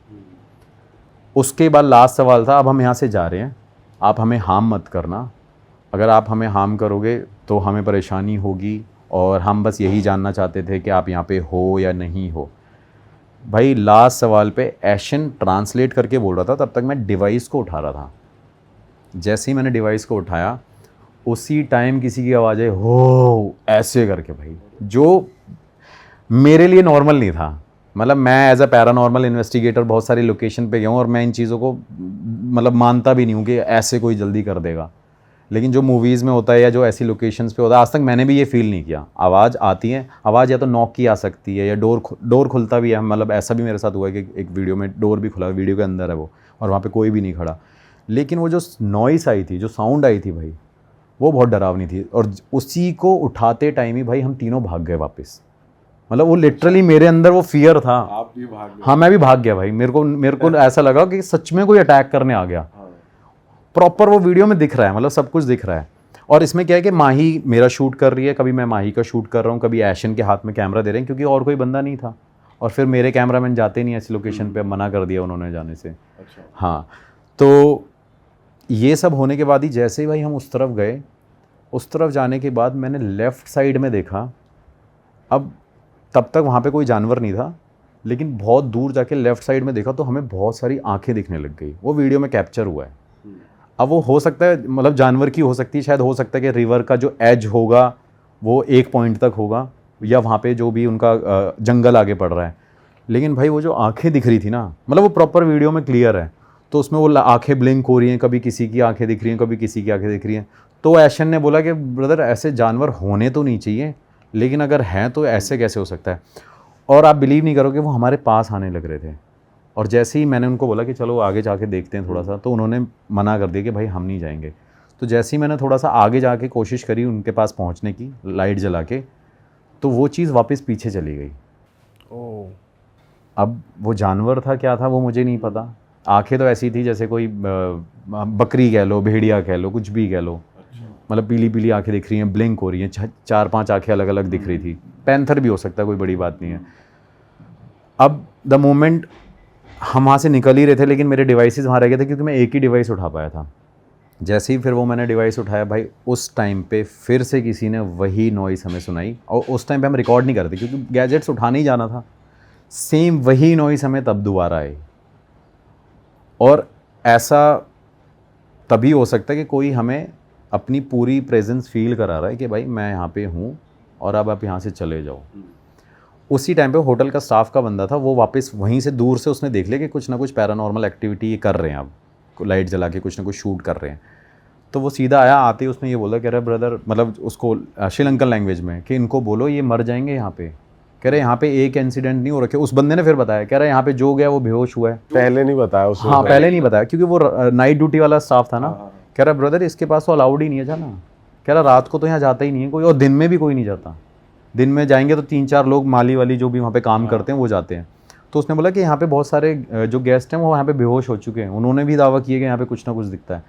Speaker 1: उसके बाद लास्ट सवाल था, अब हम यहाँ से जा रहे हैं, आप हमें हार्म मत करना, अगर आप हमें हार्म करोगे तो हमें परेशानी होगी, और हम बस यही जानना चाहते थे कि आप यहाँ पे हो या नहीं हो। भाई लास्ट सवाल पे ऐशन ट्रांसलेट करके बोल रहा था, तब तक मैं डिवाइस को उठा रहा था। जैसे ही मैंने डिवाइस को उठाया उसी टाइम किसी की आवाज़ है हो ऐसे करके, भाई जो मेरे लिए नॉर्मल नहीं था। मतलब मैं एज अ पैरानॉर्मल इन्वेस्टिगेटर बहुत सारी लोकेशन पे गया हूँ और मैं इन चीज़ों को मतलब मानता भी नहीं हूँ कि ऐसे कोई जल्दी कर देगा, लेकिन जो मूवीज़ में होता है या जो ऐसी लोकेशंस पे होता है, आज तक मैंने भी ये फील नहीं किया। आवाज़ आती है, आवाज़ या तो नॉक की आ सकती है या डोर खुलता भी है। मतलब ऐसा भी मेरे साथ हुआ है कि एक वीडियो में डोर भी खुला, वीडियो के अंदर है वो, और वहाँ पे कोई भी नहीं खड़ा, लेकिन वो जो नॉइस आई थी, जो साउंड आई थी भाई, वो बहुत डरावनी थी। और उसी को उठाते टाइम ही भाई हम तीनों भाग गए वापस। मतलब वो लिटरली मेरे अंदर वो फियर था।
Speaker 4: आप भी भाग गए?
Speaker 1: हाँ, मैं भी भाग गया भाई। मेरे को ऐसा लगा कि सच में कोई अटैक करने आ गया। प्रॉपर वो वीडियो में दिख रहा है, मतलब सब कुछ दिख रहा है। और इसमें क्या है कि माही मेरा शूट कर रही है, कभी मैं माही का शूट कर रहा हूँ, कभी ऐशन के हाथ में कैमरा दे रहे हैं, क्योंकि और कोई बंदा नहीं था। और फिर मेरे कैमरामैन जाते नहीं ऐसी लोकेशन पे, मना कर दिया उन्होंने जाने से।
Speaker 4: अच्छा।
Speaker 1: हाँ, तो ये सब होने के बाद ही जैसे ही भाई हम उस तरफ गए, उस तरफ जाने के बाद मैंने लेफ़्ट साइड में देखा। अब तब तक वहाँ पे कोई जानवर नहीं था, लेकिन बहुत दूर जाके लेफ़्ट साइड में देखा तो हमें बहुत सारी आंखें दिखने लग गई। वो वीडियो में कैप्चर हुआ है। अब वो हो सकता है, मतलब जानवर की हो सकती है, शायद हो सकता है कि रिवर का जो एज होगा वो एक पॉइंट तक होगा, या वहाँ पे जो भी उनका जंगल आगे पड़ रहा है। लेकिन भाई वो जो आंखें दिख रही थी ना, मतलब वो प्रॉपर वीडियो में क्लियर है, तो उसमें वो आंखें ब्लिंक हो रही हैं, कभी किसी की आंखें दिख रही हैं, कभी किसी की आंखें दिख रही हैं। तो ऐशन ने बोला कि ब्रदर ऐसे जानवर होने तो नहीं चाहिए, लेकिन अगर हैं तो ऐसे कैसे हो सकता है। और आप बिलीव नहीं करोगे, वो हमारे पास आने लग रहे थे और जैसे ही मैंने उनको बोला कि चलो आगे जाके देखते हैं थोड़ा सा, तो उन्होंने मना कर दिया कि भाई हम नहीं जाएंगे। तो जैसे ही मैंने थोड़ा सा आगे जाके कोशिश करी उनके पास पहुंचने की लाइट जला के, तो वो चीज़ वापस पीछे चली गई।
Speaker 2: ओह,
Speaker 1: अब वो जानवर था क्या था वो मुझे नहीं पता। आंखें तो ऐसी थी जैसे कोई बकरी कह लो, भेड़िया कह लो, कुछ भी कह लो। मतलब पीली पीली आंखें दिख रही हैं, ब्लिंक हो रही हैं, 4-5 आंखें अलग अलग दिख रही थी। पैंथर भी हो सकता है, कोई बड़ी बात नहीं है। अब द मोमेंट हम वहाँ से निकल ही रहे थे, लेकिन मेरे डिवाइसेस वहाँ रह गए थे क्योंकि मैं एक ही डिवाइस उठा पाया था। जैसे ही फिर वो मैंने डिवाइस उठाया भाई, उस टाइम पे फिर से किसी ने वही नॉइस हमें सुनाई। और उस टाइम पे हम रिकॉर्ड नहीं कर रहे थे क्योंकि गैजेट्स उठाने ही जाना था। सेम वही नॉइस हमें तब दोबारा आई। और ऐसा तभी हो सकता है कि कोई हमें अपनी पूरी प्रेजेंस फील करा रहा है कि भाई मैं यहाँ पे हूँ और अब आप यहाँ से चले जाओ। उसी टाइम पे होटल का स्टाफ का बंदा था, वो वापस वहीं से दूर से उसने देख लिया कि कुछ ना कुछ पैरानॉर्मल एक्टिविटी ये कर रहे हैं, अब लाइट जला के कुछ ना कुछ शूट कर रहे हैं। तो वो सीधा आया, आते ही उसने ये बोला, कह रहा ब्रदर, मतलब उसको श्रीलंकन लैंग्वेज में, कि इनको बोलो ये मर जाएंगे यहाँ पे। कह रहे यहाँ पे एक इंसिडेंट नहीं हो रखे। उस बंदे ने फिर बताया, कह रहा यहाँ पे जो गया वो बेहोश हुआ है।
Speaker 4: पहले नहीं बताया उसने?
Speaker 1: हाँ, पहले नहीं बताया क्योंकि वो नाइट ड्यूटी वाला स्टाफ था ना। कह रहा ब्रदर इसके पास तो अलाउड ही नहीं है जाना। कह रहा रात को तो यहाँ जाता ही नहीं है कोई, और दिन में भी कोई नहीं जाता। दिन में जाएंगे तो 3-4 लोग माली वाली जो भी वहाँ पे काम करते हैं वो जाते हैं। तो उसने बोला कि यहाँ पे बहुत सारे जो गेस्ट हैं वो यहाँ पे बेहोश हो चुके हैं। उन्होंने भी दावा किया कि यहाँ पे कुछ ना कुछ दिखता है।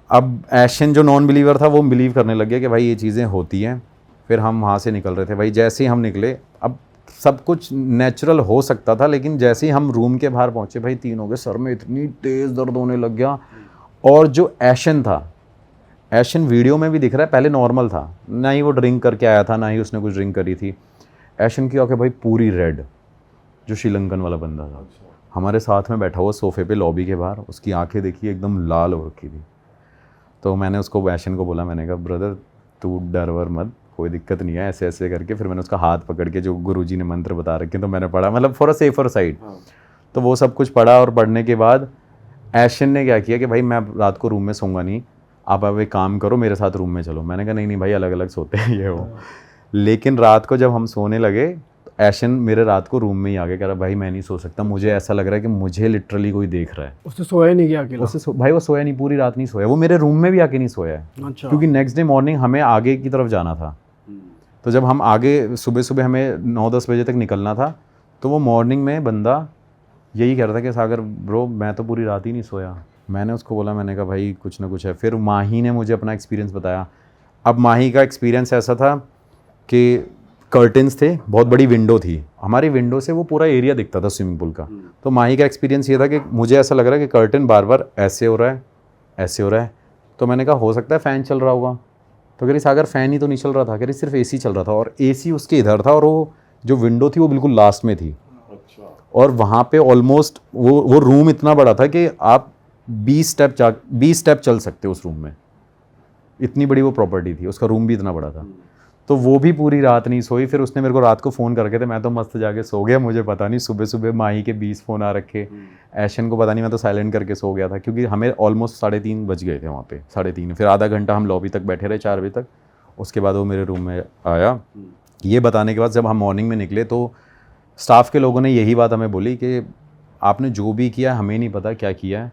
Speaker 1: अब एशन जो नॉन बिलीवर था वो बिलीव करने लग गया कि भाई ये चीज़ें होती हैं। फिर हम वहाँ से निकल रहे थे भाई। जैसे ही हम निकले, अब सब कुछ नेचुरल हो सकता था, लेकिन जैसे ही हम रूम के बाहर पहुँचे भाई, तीनों के सर में इतनी तेज़ दर्द होने लग गया। और जो एशन था, एशन वीडियो में भी दिख रहा है, पहले नॉर्मल था, ना ही वो ड्रिंक करके आया था, ना ही उसने कुछ ड्रिंक करी थी। एशन की आंखें भाई पूरी रेड, जो श्रीलंकन वाला बंदा था हमारे साथ में बैठा हुआ सोफे पे लॉबी के बाहर, उसकी आंखें देखिए एकदम लाल हो रखी थी। तो मैंने उसको, एशन को बोला, मैंने कहा ब्रदर तू डर वर मत, कोई दिक्कत नहीं है, ऐसे ऐसे करके। फिर मैंने उसका हाथ पकड़ के, जो गुरुजी ने मंत्र बता रखे तो मैंने पढ़ा, मतलब फॉर अ सेफर साइड। तो वो सब कुछ पढ़ा, और पढ़ने के बाद एशन ने क्या किया कि भाई मैं रात को रूम में सोऊंगा नहीं, आप अब एक काम करो मेरे साथ रूम में चलो। मैंने कहा नहीं नहीं भाई, अलग अलग सोते हैं ये वो। लेकिन रात को जब हम सोने लगे, एशन मेरे रात को रूम में ही आ गया, कह रहा भाई मैं नहीं सो सकता, मुझे ऐसा लग रहा है कि मुझे लिटरली कोई देख रहा है।
Speaker 2: उसने सोया नहीं क्या अकेला?
Speaker 1: भाई वो सोया नहीं, पूरी रात नहीं सोया, वो मेरे रूम में भी आके नहीं सोया है।
Speaker 2: अच्छा।
Speaker 1: क्योंकि नेक्स्ट डे मॉर्निंग हमें आगे की तरफ जाना था। तो जब हम आगे सुबह सुबह हमें 9-10 बजे तक निकलना था, तो वो मॉर्निंग में बंदा यही कह रहा था कि सागर ब्रो मैं तो पूरी रात ही नहीं सोया। मैंने उसको बोला, मैंने कहा भाई कुछ ना कुछ है। फिर माही ने मुझे अपना एक्सपीरियंस बताया। अब माही का एक्सपीरियंस ऐसा था कि कर्टन्स थे, बहुत बड़ी विंडो थी, हमारी विंडो से वो पूरा एरिया दिखता था स्विमिंग पूल का। तो माही का एक्सपीरियंस ये था कि मुझे ऐसा लग रहा है कि कर्टन बार बार ऐसे हो रहा है, ऐसे हो रहा है। तो मैंने कहा हो सकता है फ़ैन चल रहा होगा। तो कह रही सागर फ़ैन ही तो नहीं चल रहा था, कह रही सिर्फ AC चल रहा था, और AC उसके इधर था, और वो जो विंडो थी वो बिल्कुल लास्ट में थी। और वहाँ पे ऑलमोस्ट वो रूम इतना बड़ा था कि आप 20 स्टेप चल सकते उस रूम में, इतनी बड़ी वो प्रॉपर्टी थी, उसका रूम भी इतना बड़ा था। तो वो भी पूरी रात नहीं सोई। फिर उसने मेरे को रात को फ़ोन करके, थे मैं तो मस्त जाके सो गया, मुझे पता नहीं। सुबह सुबह माही के 20 फ़ोन आ रखे, एशन को पता नहीं, मैं तो साइलेंट करके सो गया था क्योंकि हमें ऑलमोस्ट 3:30 बज गए थे वहाँ पे, 3:30। फिर आधा घंटा हम लॉबी तक बैठे रहे, 4 बजे तक। उसके बाद वो मेरे रूम में आया। ये बताने के बाद जब हम मॉर्निंग में निकले तो स्टाफ के लोगों ने यही बात हमें बोली कि आपने जो भी किया हमें नहीं पता क्या किया है,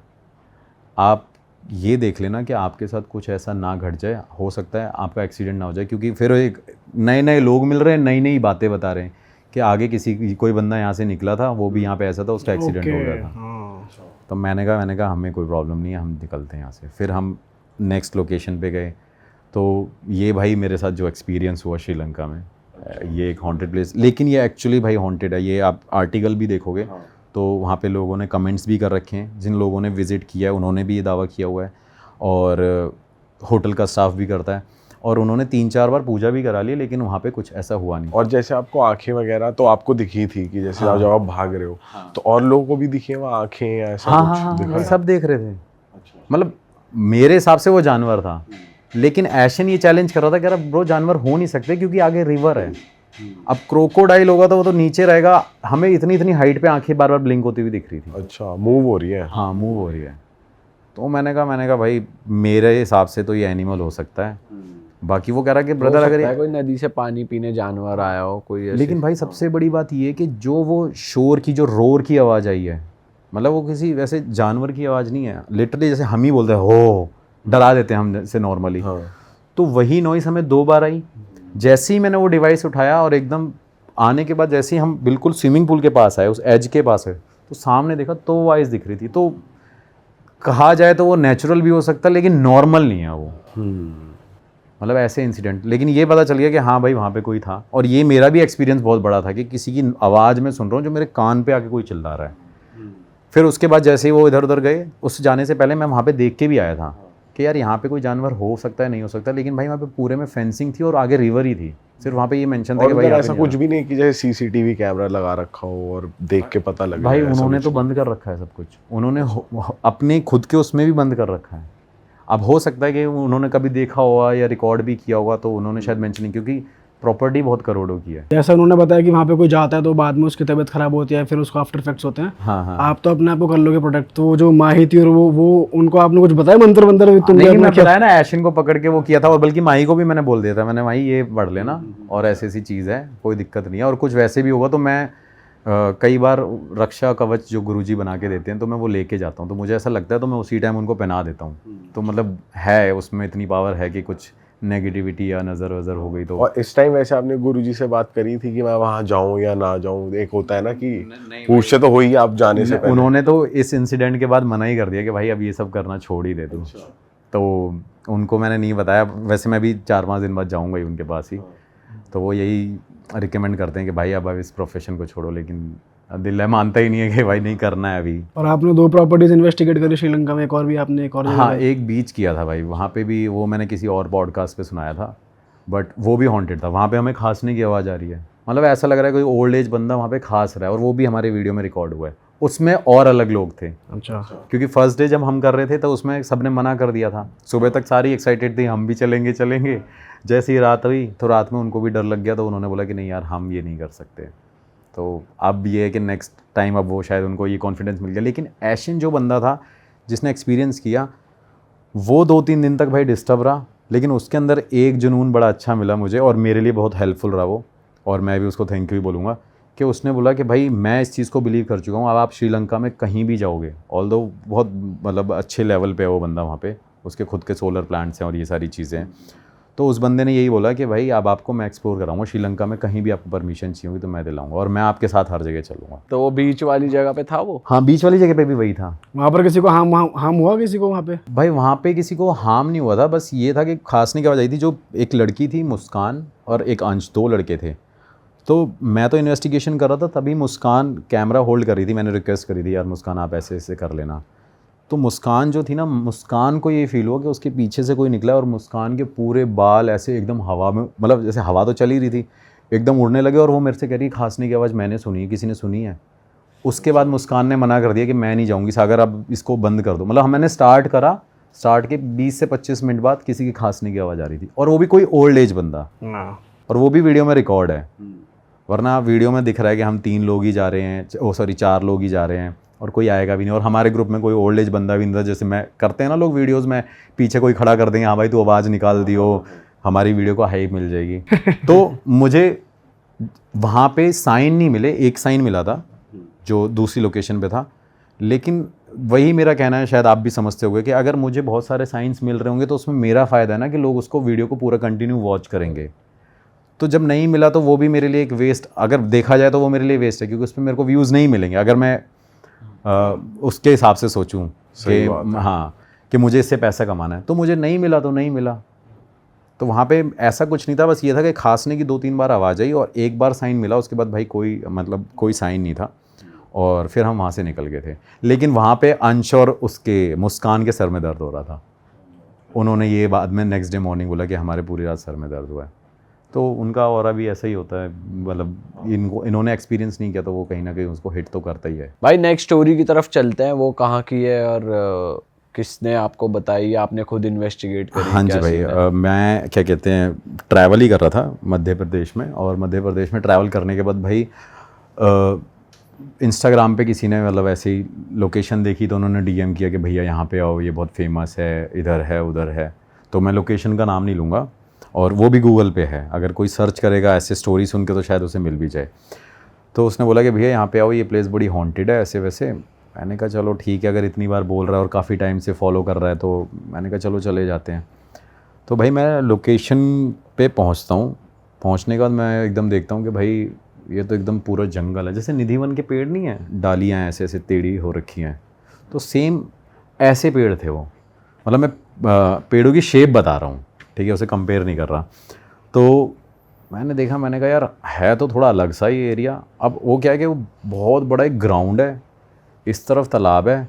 Speaker 1: आप ये देख लेना कि आपके साथ कुछ ऐसा ना घट जाए, हो सकता है आपका एक्सीडेंट ना हो जाए। क्योंकि फिर एक नए नए लोग मिल रहे हैं, नई नई बातें बता रहे हैं कि आगे कोई बंदा यहाँ से निकला था, वो भी यहाँ पे ऐसा था, उसका एक्सीडेंट हो गया था।
Speaker 2: हाँ।
Speaker 1: तो मैंने कहा हमें कोई प्रॉब्लम नहीं है, हम निकलते हैं यहाँ से। फिर हम नेक्स्ट लोकेशन पे गए। तो ये भाई मेरे साथ जो एक्सपीरियंस हुआ श्रीलंका में, ये एक हॉन्टेड प्लेस, लेकिन ये एक्चुअली भाई हॉन्टेड है। ये आप आर्टिकल भी देखोगे तो वहाँ पे लोगों ने कमेंट्स भी कर रखे हैं, जिन लोगों ने विज़िट किया है उन्होंने भी ये दावा किया हुआ है, और होटल का स्टाफ भी करता है, और उन्होंने 3-4 बार पूजा भी करा ली, लेकिन वहाँ पे कुछ ऐसा हुआ नहीं।
Speaker 4: और जैसे आपको आंखें वगैरह तो आपको दिखी थी कि जैसे जब आप भाग रहे हो, तो और लोगों को भी दिखी है वहाँ आंखें या ऐसा कुछ दिखा?
Speaker 1: हाँ, सब देख रहे थे। मतलब मेरे हिसाब से वो जानवर था, लेकिन एशन ये चैलेंज कर रहा था, कह रहा ब्रो जानवर हो नहीं सकते क्योंकि आगे रिवर है। अब क्रोकोडाइल होगा तो वो तो नीचे रहेगा, हमें इतनी इतनी हाइट पे आंखें बार बार ब्लिंक होती हुई दिख रही थी।
Speaker 4: अच्छा, मूव हो रही है?
Speaker 1: हाँ, मूव हो रही है। तो मैंने कहा भाई मेरे हिसाब से तो ये एनिमल हो सकता है। बाकी वो कह रहा कि ब्रदर अगर
Speaker 3: कोई नदी से पानी पीने जानवर आया हो कोई ऐसे।
Speaker 1: लेकिन भाई सबसे बड़ी बात ये है कि जो वो शोर की, जो रोर की आवाज़ आई है, मतलब वो किसी वैसे जानवर की आवाज़ नहीं है, लिटरली जैसे हम ही बोलते हैं हो, डरा देते हैं हम जैसे नॉर्मली।
Speaker 4: हाँ।
Speaker 1: तो वही नॉइस हमें 2 बार आई। जैसे ही मैंने वो डिवाइस उठाया और एकदम आने के बाद जैसे ही हम बिल्कुल स्विमिंग पूल के पास आए, उस एज के पास है, तो सामने देखा तो वो आइज़ दिख रही थी। तो कहा जाए तो वो नेचुरल भी हो सकता है, लेकिन नॉर्मल नहीं है वो। मतलब ऐसे इंसिडेंट। लेकिन ये पता चल गया कि हाँ भाई वहाँ पे कोई था। और ये मेरा भी एक्सपीरियंस बहुत बड़ा था कि किसी की आवाज़ मैं सुन रहा हूँ जो मेरे कान पे आके कोई चिल्ला रहा है। फिर उसके बाद जैसे ही वो इधर उधर गए, उस जाने से पहले मैं वहाँ पे देख के भी आया था कि यार यहाँ पे कोई जानवर हो सकता है, नहीं हो सकता। लेकिन भाई वहाँ पे पूरे में फेंसिंग थी और आगे रिवर ही थी। सिर्फ वहाँ पे ये मेंशन था
Speaker 4: और
Speaker 1: कि भाई
Speaker 4: उधर
Speaker 1: यहाँ
Speaker 4: ऐसा
Speaker 1: पे
Speaker 4: कुछ भी नहीं कि जैसे सीसीटीवी कैमरा लगा रखा हो और देख के पता लगे।
Speaker 1: भाई उन्होंने तो बंद कर रखा है सब कुछ। उन्होंने अपने खुद के उसमें भी बंद कर रखा है। अब हो सकता है कि उन्होंने कभी देखा होगा या रिकॉर्ड भी किया होगा, तो उन्होंने शायद मेंशन नहीं, क्योंकि प्रॉपर्टी बहुत करोड़ों की है।
Speaker 2: जैसा उन्होंने बताया कि वहाँ पे कोई जाता है तो बाद में उसकी तबीयत खराब होती है, फिर उसको आफ्टर इफेक्ट्स होते हैं।
Speaker 1: हाँ हाँ।
Speaker 2: आप तो अपने आप को कर लोगे प्रोटेक्ट। तो वो जो माही थी और वो उनको आपने कुछ बताया मंत्र मंत्र तुम
Speaker 1: नहीं, मैं बताया ना, ऐशिन को पकड़ के वो किया था। और बल्कि माही को भी मैंने बोल दिया था, मैंने माही ये पढ़ लेना और ऐसी ऐसी चीज़ है, कोई दिक्कत नहीं है। और कुछ वैसे भी होगा तो मैं कई बार रक्षा कवच जो गुरुजी बना के देते हैं तो मैं वो लेके जाता हूँ। तो मुझे ऐसा लगता है तो मैं उसी टाइम उनको पहना देता हूँ। तो मतलब है उसमें इतनी पावर है कि कुछ नेगेटिविटी या नज़र वज़र हो गई तो।
Speaker 4: और इस टाइम वैसे आपने गुरुजी से बात करी थी कि मैं वहाँ जाऊँ या ना जाऊँ? एक होता है ना कि पूछते तो हो ही आप जाने से पहले।
Speaker 1: उन्होंने तो इस इंसिडेंट के बाद मना ही कर दिया कि भाई अब ये सब करना छोड़ ही दे तू। तो उनको मैंने नहीं बताया। वैसे मैं भी 4-5 दिन बाद जाऊँगा ही उनके पास ही। तो वो यही रिकमेंड करते हैं कि भाई अब इस प्रोफेशन को छोड़ो, लेकिन दिल मानता ही नहीं है कि भाई नहीं करना है अभी।
Speaker 2: और आपने 2 प्रॉपर्टीज इन्वेस्टिगेट करी श्रीलंका में, एक और भी आपने एक और जगह
Speaker 1: हाँ, एक बीच किया था भाई। वहाँ पे भी वो मैंने किसी और पॉडकास्ट पे सुनाया था, बट वो भी हॉन्टेड था। वहाँ पे हमें खांसने की आवाज़ आ रही है। मतलब ऐसा लग रहा है कोई ओल्ड एज बंदा वहाँ पे खांस रहा है, और वो भी हमारे वीडियो में रिकॉर्ड हुआ है। उसमें और अलग लोग थे।
Speaker 2: अच्छा।
Speaker 1: क्योंकि फर्स्ट डे जब हम कर रहे थे तो उसमें सबने मना कर दिया था। सुबह तक सारी एक्साइटेड थी, हम भी चलेंगे चलेंगे। जैसे ही रात हुई तो रात में उनको भी डर लग गया, तो उन्होंने बोला कि नहीं यार हम ये नहीं कर सकते। तो अब ये है कि नेक्स्ट टाइम अब वो शायद उनको ये कॉन्फिडेंस मिल गया। लेकिन ऐशिन जो बंदा था जिसने एक्सपीरियंस किया, वो 2-3 दिन तक भाई डिस्टर्ब रहा, लेकिन उसके अंदर एक जुनून बड़ा अच्छा मिला मुझे, और मेरे लिए बहुत हेल्पफुल रहा वो। और मैं भी उसको थैंक यू ही बोलूँगा कि उसने बोला कि भाई मैं इस चीज़ को बिलीव कर चुका हूँ, अब आप श्रीलंका में कहीं भी जाओगे, ऑल्दो बहुत मतलब अच्छे लेवल पे है वो बंदा वहाँ पे, उसके खुद के सोलर प्लांट्स हैं और ये सारी चीज़ें हैं। तो उस बंदे ने यही बोला कि भाई अब आपको मैं एक्सप्लोर कराऊंगा श्रीलंका में, कहीं भी आपको परमिशन चाहिए होगी तो मैं दिलाऊंगा, और मैं आपके साथ हर जगह चलूँगा।
Speaker 3: तो वो बीच वाली जगह पे था वो?
Speaker 1: हाँ, बीच वाली जगह पे भी वही था।
Speaker 2: वहाँ पर किसी को हार्म हुआ किसी को वहाँ पे?
Speaker 1: भाई वहाँ पे किसी को हार्म नहीं हुआ था, बस ये था कि खांसने की आवाज़ आई थी। जो एक लड़की थी मुस्कान और एक अंश, 2 लड़के थे। तो मैं तो इन्वेस्टिगेशन कर रहा था, तभी मुस्कान कैमरा होल्ड कर रही थी। मैंने रिक्वेस्ट करी थी यार मुस्कान आप ऐसे ऐसे कर लेना। तो मुस्कान जो थी ना, मुस्कान को ये फील हुआ कि उसके पीछे से कोई निकला और मुस्कान के पूरे बाल ऐसे एकदम हवा में, मतलब जैसे हवा तो चल ही रही थी, एकदम उड़ने लगे। और वो मेरे से कह रही खांसने की आवाज़ मैंने सुनी है, किसी ने सुनी है? उसके बाद मुस्कान ने मना कर दिया कि मैं नहीं जाऊँगी सागर, अब इसको बंद कर दो। मतलब मैंने स्टार्ट करा, स्टार्ट के 20 से 25 मिनट बाद किसी की खांसने की आवाज़ आ रही थी, और वो भी कोई ओल्ड एज बंदा, और वो भी वीडियो में रिकॉर्ड है। वरना वीडियो में दिख रहा है कि हम 3 लोग ही जा रहे हैं, 4 लोग ही जा रहे हैं, और कोई आएगा भी नहीं। और हमारे ग्रुप में कोई ओल्ड एज बंदा भी नहीं था, जैसे मैं करते हैं ना लोग वीडियोस में, पीछे कोई खड़ा कर देंगे, हाँ भाई तू आवाज़ निकाल दियो, हमारी वीडियो को हाइप मिल जाएगी। तो मुझे वहाँ पे साइन नहीं मिले, एक साइन मिला था जो दूसरी लोकेशन पे था। लेकिन वही मेरा कहना है, शायद आप भी समझते होंगे कि अगर मुझे बहुत सारे साइंस मिल रहे होंगे तो उसमें मेरा फ़ायदा है ना कि लोग उसको वीडियो को पूरा कंटिन्यू वॉच करेंगे। तो जब नहीं मिला तो वो भी मेरे लिए एक वेस्ट, अगर देखा जाए तो वो मेरे लिए वेस्ट है, क्योंकि उसमें मेरे को व्यूज़ नहीं मिलेंगे अगर मैं उसके हिसाब से सोचूं कि हाँ कि मुझे इससे पैसा कमाना है। तो मुझे नहीं मिला तो नहीं मिला। तो वहाँ पे ऐसा कुछ नहीं था, बस ये था कि खांसने की 2-3 बार आवाज़ आई और एक बार साइन मिला, उसके बाद भाई कोई साइन नहीं था, और फिर हम वहाँ से निकल गए थे। लेकिन वहाँ पे अंश और उसके मुस्कान के सर में दर्द हो रहा था। उन्होंने ये बाद में नेक्स्ट डे मॉर्निंग बोला कि हमारे पूरी रात सर में दर्द हुआ है। तो उनका और भी ऐसा ही होता है, मतलब इन्होंने एक्सपीरियंस नहीं किया तो वो कहीं ना कहीं उसको हिट तो करता ही है।
Speaker 3: भाई नेक्स्ट स्टोरी की तरफ चलते हैं। वो कहाँ की है और किसने आपको बताई, आपने खुद इन्वेस्टिगेट करी?
Speaker 1: हाँ जी भाई, मैं क्या कहते हैं ट्रैवल ही कर रहा था मध्य प्रदेश में, और मध्य प्रदेश में ट्रैवल करने के बाद भाई इंस्टाग्राम पे किसी ने मतलब ऐसे ही लोकेशन देखी तो उन्होंने DM किया कि भैया यहाँ पे आओ, ये बहुत फेमस है, इधर है उधर है। तो मैं लोकेशन का नाम नहीं लूँगा, और वो भी गूगल पे है, अगर कोई सर्च करेगा ऐसे स्टोरी सुन के तो शायद उसे मिल भी जाए। तो उसने बोला कि भैया यहाँ पे आओ, ये प्लेस बड़ी हॉन्टेड है ऐसे वैसे, मैंने कहा चलो ठीक है, अगर इतनी बार बोल रहा है और काफ़ी टाइम से फॉलो कर रहा है तो मैंने कहा चलो चले जाते हैं। तो भाई मैं लोकेशन पे पहुंचता हूँ, पहुंचने के बाद मैं एकदम देखता हूँ कि भाई ये तो एकदम पूरा जंगल है, जैसे निधिवन के पेड़ नहीं है, डालियाँ ऐसे ऐसे टेढ़ी हो रखी हैं, तो सेम ऐसे पेड़ थे वो। मतलब मैं पेड़ों की शेप बता रहा हूँ, ठीक है, उसे कंपेयर नहीं कर रहा। तो मैंने देखा, मैंने कहा यार है तो थोड़ा अलग सा ही एरिया। अब वो क्या है कि वो बहुत बड़ा एक ग्राउंड है, इस तरफ तालाब है,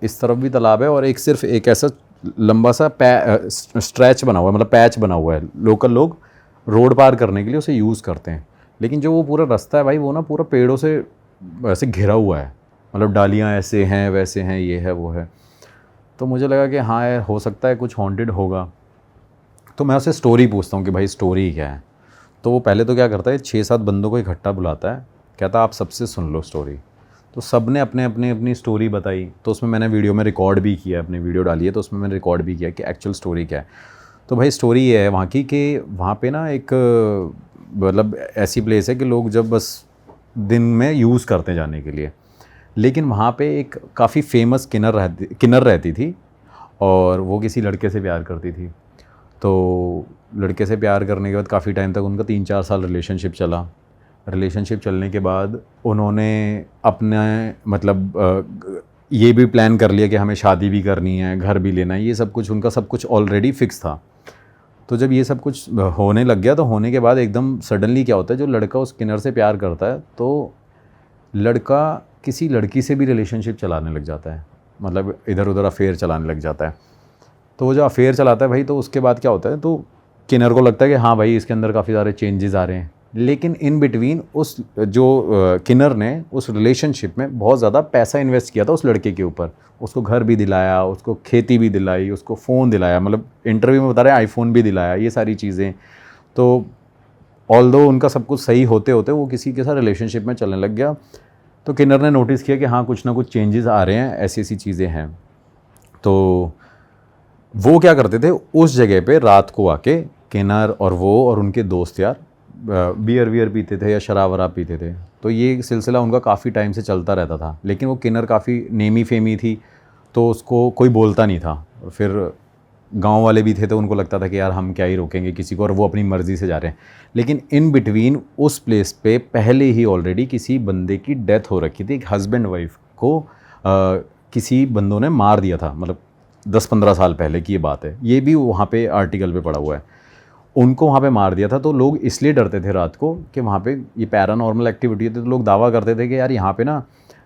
Speaker 1: इस तरफ भी तालाब है, और एक सिर्फ एक ऐसा लंबा सा स्ट्रेच बना हुआ है, मतलब पैच बना हुआ है। लोकल लोग रोड पार करने के लिए उसे यूज़ करते हैं, लेकिन जो वो पूरा रास्ता है भाई वो ना पूरा पेड़ों से ऐसे घिरा हुआ है, मतलब डालियाँ ऐसे हैं वैसे हैं, ये है वो है। तो मुझे लगा कि हाँ यार हो सकता है कुछ हॉन्टेड होगा। तो मैं उससे स्टोरी पूछता हूँ कि भाई स्टोरी क्या है। तो वो पहले तो क्या करता है, 6-7 बंदों को इकट्ठा बुलाता है, कहता है आप सबसे सुन लो स्टोरी। तो सब ने अपनी स्टोरी बताई। तो उसमें मैंने वीडियो में रिकॉर्ड भी किया, अपनी वीडियो डाली है तो उसमें मैंने रिकॉर्ड भी किया कि एक्चुअल स्टोरी क्या है। तो भाई स्टोरी ये है वहाँ की कि वहाँ पे ना एक मतलब ऐसी प्लेस है कि लोग जब बस दिन में यूज़ करते हैं जाने के लिए, लेकिन वहाँ पे एक काफ़ी फेमस किन्नर रहती थी, और वो किसी लड़के से प्यार करती थी। तो लड़के से प्यार करने के बाद काफ़ी टाइम तक उनका 3-4 साल रिलेशनशिप चला। रिलेशनशिप चलने के बाद उन्होंने अपने मतलब ये भी प्लान कर लिया कि हमें शादी भी करनी है, घर भी लेना है, ये सब कुछ उनका सब कुछ ऑलरेडी फिक्स था। तो जब ये सब कुछ होने लग गया तो होने के बाद एकदम सडनली क्या होता है, जो लड़का उस किन्नर से प्यार करता है तो लड़का किसी लड़की से भी रिलेशनशिप चलाने लग जाता है, मतलब इधर उधर अफेयर चलाने लग जाता है। तो वो जो अफेयर चलाता है भाई, तो उसके बाद क्या होता है, तो किन्नर को लगता है कि हाँ भाई इसके अंदर काफ़ी सारे चेंजेस आ रहे हैं। लेकिन इन बिटवीन उस जो किन्नर ने उस रिलेशनशिप में बहुत ज़्यादा पैसा इन्वेस्ट किया था उस लड़के के ऊपर, उसको घर भी दिलाया, उसको खेती भी दिलाई, उसको फ़ोन दिलाया, मतलब इंटरव्यू में बता रहे हैं आईफोन भी दिलाया, ये सारी चीज़ें। तो ऑल्दो उनका सब कुछ सही होते होते वो किसी के साथ रिलेशनशिप में चलने लग गया। तो किन्नर ने नोटिस किया कि हाँ कुछ ना कुछ चेंजेस आ रहे हैं, ऐसी ऐसी चीज़ें हैं। तो वो क्या करते थे, उस जगह पे रात को आके किन्नर और वो और उनके दोस्त यार बियर पीते थे या शराब वराब पीते थे। तो ये सिलसिला उनका काफ़ी टाइम से चलता रहता था, लेकिन वो किन्नर काफ़ी नेमी फेमी थी तो उसको कोई बोलता नहीं था। फिर गांव वाले भी थे तो उनको लगता था कि यार हम क्या ही रोकेंगे किसी को, और वो अपनी मर्ज़ी से जा रहे हैं। लेकिन इन बिटवीन उस प्लेस पे पहले ही ऑलरेडी किसी बंदे की डेथ हो रखी थी। एक हस्बैंड वाइफ को किसी बंदों ने मार दिया था, मतलब 10-15 साल पहले की ये बात है, ये भी वहाँ पे आर्टिकल पे पड़ा हुआ है। उनको वहाँ पे मार दिया था। तो लोग इसलिए डरते थे रात को कि वहाँ पे ये पैरानॉर्मल एक्टिविटी होती है, तो लोग दावा करते थे कि यार यहाँ पे ना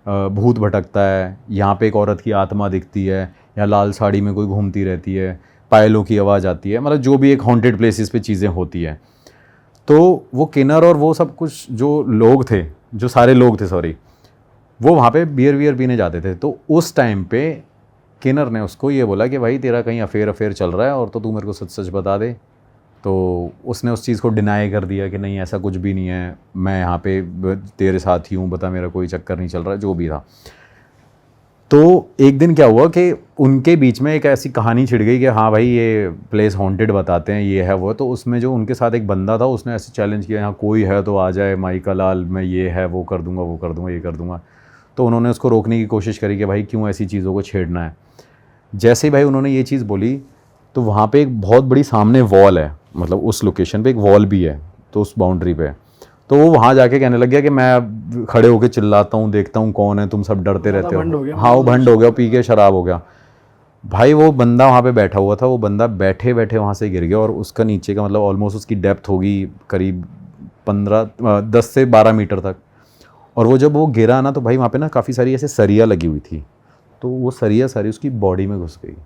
Speaker 1: भूत भटकता है, यहाँ पे एक औरत की आत्मा दिखती है, या लाल साड़ी में कोई घूमती रहती है, पायलों की आवाज़ आती है, मतलब जो भी एक हॉन्टेड प्लेसेस पे चीज़ें होती हैं। तो वो किन्नर और वो सब कुछ जो लोग थे, जो सारे लोग थे सॉरी, वो वहाँ पे बियर पीने जाते थे। तो उस टाइम पे किन्नर ने उसको ये बोला कि भाई तेरा कहीं अफेयर चल रहा है और तो तू मेरे को सच सच बता दे। तो उसने उस चीज़ को डिनाई कर दिया कि नहीं ऐसा कुछ भी नहीं है, मैं यहाँ पे तेरे साथ ही हूँ, बता मेरा कोई चक्कर नहीं चल रहा, जो भी था। तो एक दिन क्या हुआ कि उनके बीच में एक ऐसी कहानी छिड़ गई कि हाँ भाई ये प्लेस हॉन्टेड बताते हैं, ये है वो। तो उसमें जो उनके साथ एक बंदा था उसने ऐसे चैलेंज किया, यहाँ कोई है तो आ जाए, माई का लाल, मैं ये है वो कर दूँगा, वो कर दूँगा, ये कर दूँगा। तो उन्होंने उसको रोकने की कोशिश करी कि भाई क्यों ऐसी चीज़ों को छेड़ना है। जैसे ही भाई उन्होंने ये चीज़ बोली तो वहाँ पे एक बहुत बड़ी सामने वॉल है, मतलब उस लोकेशन पे एक वॉल भी है, तो उस बाउंड्री पे। तो वो वहाँ जाके कहने लग गया कि मैं खड़े होके चिल्लाता हूँ, देखता हूँ कौन है, तुम सब डरते रहते हो। हाँ वो भंड हो गया, पी के शराब हो गया भाई। वो बंदा वहाँ पे बैठा हुआ था, वो बंदा बैठे बैठे वहाँ से गिर गया, और उसका नीचे का मतलब ऑलमोस्ट उसकी डेप्थ होगी करीब 10 से 12 मीटर तक। और वो जब वो गिरा ना तो भाई वहाँ पे ना काफ़ी सारी ऐसे सरिया लगी हुई थी, तो वो सरिया सारी उसकी बॉडी में घुस गई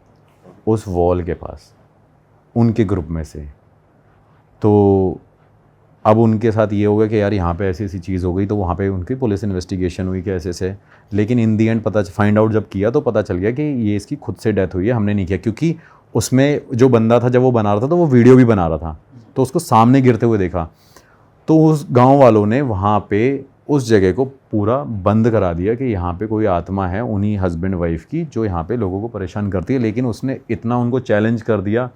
Speaker 1: उस वॉल के पास, उनके ग्रुप में से। तो अब उनके साथ ये हो गया कि यार यहाँ पे ऐसी ऐसी चीज़ हो गई। तो वहाँ पे उनकी पुलिस इन्वेस्टिगेशन हुई कि ऐसे ऐसे, लेकिन इन दी एंड फाइंड आउट जब किया तो पता चल गया कि ये इसकी खुद से डेथ हुई है, हमने नहीं किया। क्योंकि उसमें जो बंदा था जब वो बना रहा था तो वो वीडियो भी बना रहा था, तो उसको सामने गिरते हुए देखा। तो उस गाँव वालों ने वहाँ पर उस जगह को पूरा बंद करा दिया कि यहाँ पे कोई आत्मा है उन्हीं हस्बैंड वाइफ की जो यहाँ पे लोगों को परेशान करती है। लेकिन उसने इतना उनको चैलेंज कर दिया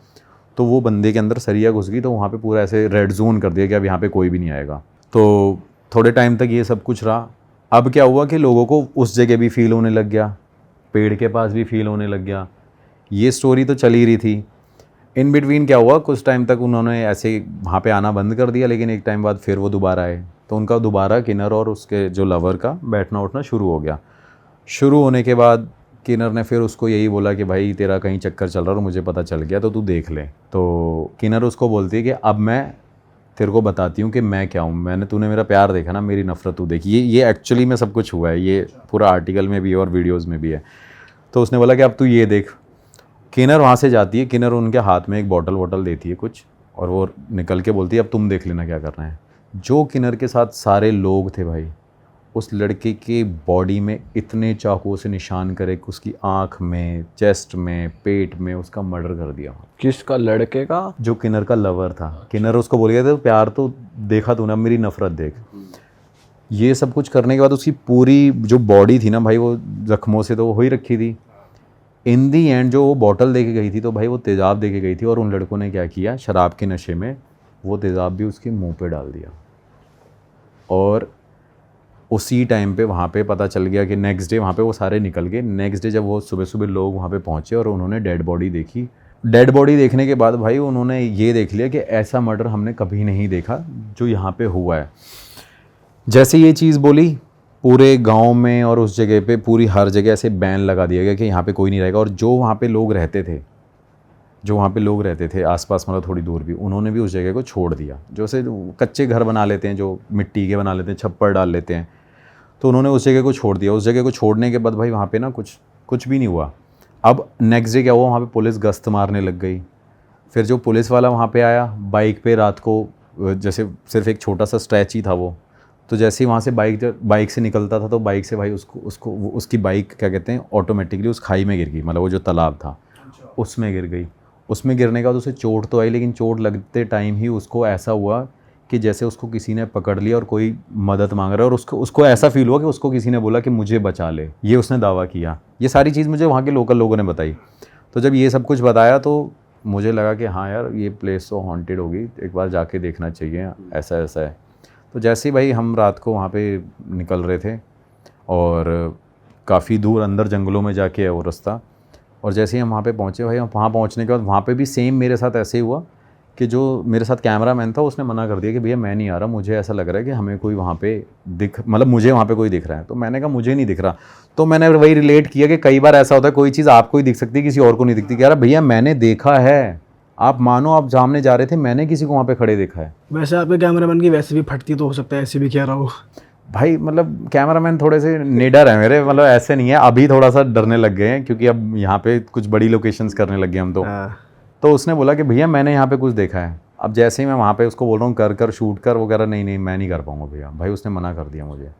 Speaker 1: तो वो बंदे के अंदर सरिया घुस गई, तो वहाँ पे पूरा ऐसे रेड जोन कर दिया कि अब यहाँ पे कोई भी नहीं आएगा। तो थोड़े टाइम तक ये सब कुछ रहा, अब क्या हुआ कि लोगों को उस जगह भी फील होने लग गया, पेड़ के पास भी फील होने लग गया। ये स्टोरी तो चल ही रही थी। इन बिटवीन क्या हुआ, कुछ टाइम तक उन्होंने ऐसे वहाँ पे आना बंद कर दिया, लेकिन एक टाइम बाद फिर वो दोबारा आए, तो उनका दोबारा किन्नर और उसके जो लवर का बैठना उठना शुरू हो गया। शुरू होने के बाद किन्नर ने फिर उसको यही बोला कि भाई तेरा कहीं चक्कर चल रहा है और मुझे पता चल गया, तो तू देख ले। तो किन्नर उसको बोलती है कि अब मैं तेरे को बताती हूँ कि मैं क्या हूँ, तूने मेरा प्यार देखा ना, मेरी नफ़रत तू देखी। ये एक्चुअली में सब कुछ हुआ है, ये पूरा आर्टिकल में भी है और वीडियोज़ में भी है। तो उसने बोला कि अब तू ये देख। किन्नर वहाँ से जाती है, किन्नर उनके हाथ में एक बॉटल देती है कुछ, और वो निकल के बोलती है अब तुम देख लेना क्या करना है। जो किन्नर के साथ सारे लोग थे भाई, उस लड़के के बॉडी में इतने चाकुओं से निशान करे कि उसकी आँख में, चेस्ट में, पेट में उसका मर्डर कर दिया।
Speaker 3: किसका? लड़के का?
Speaker 1: जो किन्नर का लवर था। किन्नर उसको बोल गया था प्यार तो देखा तूने, अब मेरी नफ़रत देख। ये सब कुछ करने के बाद उसकी पूरी जो बॉडी थी ना भाई, वो जख्मों से तो हो ही रखी थी। इन दी एंड जो वो बॉटल दे के गई थी, तो भाई वो तेज़ाब दे के गई थी, और उन लड़कों ने क्या किया, शराब के नशे में वो तेज़ाब भी उसके मुंह पे डाल दिया। और उसी टाइम पे वहाँ पे पता चल गया कि नेक्स्ट डे वहाँ पे वो सारे निकल गए। नेक्स्ट डे जब वो सुबह सुबह लोग वहाँ पे पहुँचे और उन्होंने डेड बॉडी देखी, डेड बॉडी देखने के बाद भाई उन्होंने ये देख लिया कि ऐसा मर्डर हमने कभी नहीं देखा जो यहाँ पे हुआ है। जैसे ये चीज़ बोली, पूरे गांव में और उस जगह पे पूरी हर जगह ऐसे बैन लगा दिया गया कि यहाँ पे कोई नहीं रहेगा। और जो वहाँ पे लोग रहते थे आसपास, मतलब थोड़ी दूर भी, उन्होंने भी उस जगह को छोड़ दिया। जो से कच्चे घर बना लेते हैं, जो मिट्टी के बना लेते हैं, छप्पर डाल लेते हैं, तो उन्होंने उस जगह को छोड़ दिया। उस जगह को छोड़ने के बाद भाई वहाँ पे ना कुछ भी नहीं हुआ। अब नेक्स्ट डे क्या हुआ, वहाँ पे पुलिस गश्त मारने लग गई। फिर जो पुलिस वाला वहाँ पे आया बाइक पे रात को, जैसे सिर्फ एक छोटा सा स्ट्रेच ही था वो, तो जैसे ही वहाँ से बाइक से निकलता था, तो बाइक से भाई उसकी बाइक क्या कहते हैं ऑटोमेटिकली उस खाई में गिर गई, मतलब वो जो तालाब था उसमें गिर गई। उसमें गिरने के बाद उसे चोट तो आई, लेकिन चोट लगते टाइम ही उसको ऐसा हुआ कि जैसे उसको किसी ने पकड़ लिया और कोई मदद मांग रहा है, और उसको ऐसा फील हुआ कि उसको किसी ने बोला कि मुझे बचा ले, ये उसने दावा किया। ये सारी चीज़ मुझे वहाँ के लोकल लोगों ने बताई। तो जब ये सब कुछ बताया तो मुझे लगा कि हाँ यार ये प्लेस तो हॉन्टेड होगी, एक बार जाके देखना चाहिए, ऐसा ऐसा है। तो जैसे ही भाई हम रात को वहाँ पे निकल रहे थे, और काफ़ी दूर अंदर जंगलों में जाके है वो रास्ता, और जैसे ही हम वहाँ पे पहुँचे भाई, वहाँ पहुँचने के बाद वहाँ पे भी सेम मेरे साथ ऐसे ही हुआ कि जो मेरे साथ कैमरामैन था उसने मना कर दिया कि भैया मैं नहीं आ रहा, मुझे ऐसा लग रहा है कि हमें कोई वहाँ पे मुझे वहाँ पे कोई दिख रहा है। तो मैंने कहा मुझे नहीं दिख रहा। तो मैंने वही रिलेट किया कि कई बार ऐसा होता है कोई चीज़ आपको ही दिख सकती है, किसी और को नहीं दिखती। कह रहा भैया मैंने देखा है, आप मानो आप सामने जा रहे थे, मैंने किसी को वहाँ पे खड़े देखा है।
Speaker 2: वैसे आपके कैमरामैन की वैसे भी फटती तो हो सकता है, ऐसे भी कह रहा हो
Speaker 1: भाई मतलब कैमरामैन थोड़े से निडर है मेरे, मतलब ऐसे नहीं है। अभी थोड़ा सा डरने लग गए हैं क्योंकि अब यहाँ पे कुछ बड़ी लोकेशंस करने लग गए हम तो उसने बोला कि भैया मैंने यहाँ पे कुछ देखा है। अब जैसे ही मैं वहाँ पे उसको बोल रहा हूँ कर शूट कर, वो कह रहा नहीं मैं नहीं कर पाऊँगा भैया। भाई उसने मना कर दिया मुझे।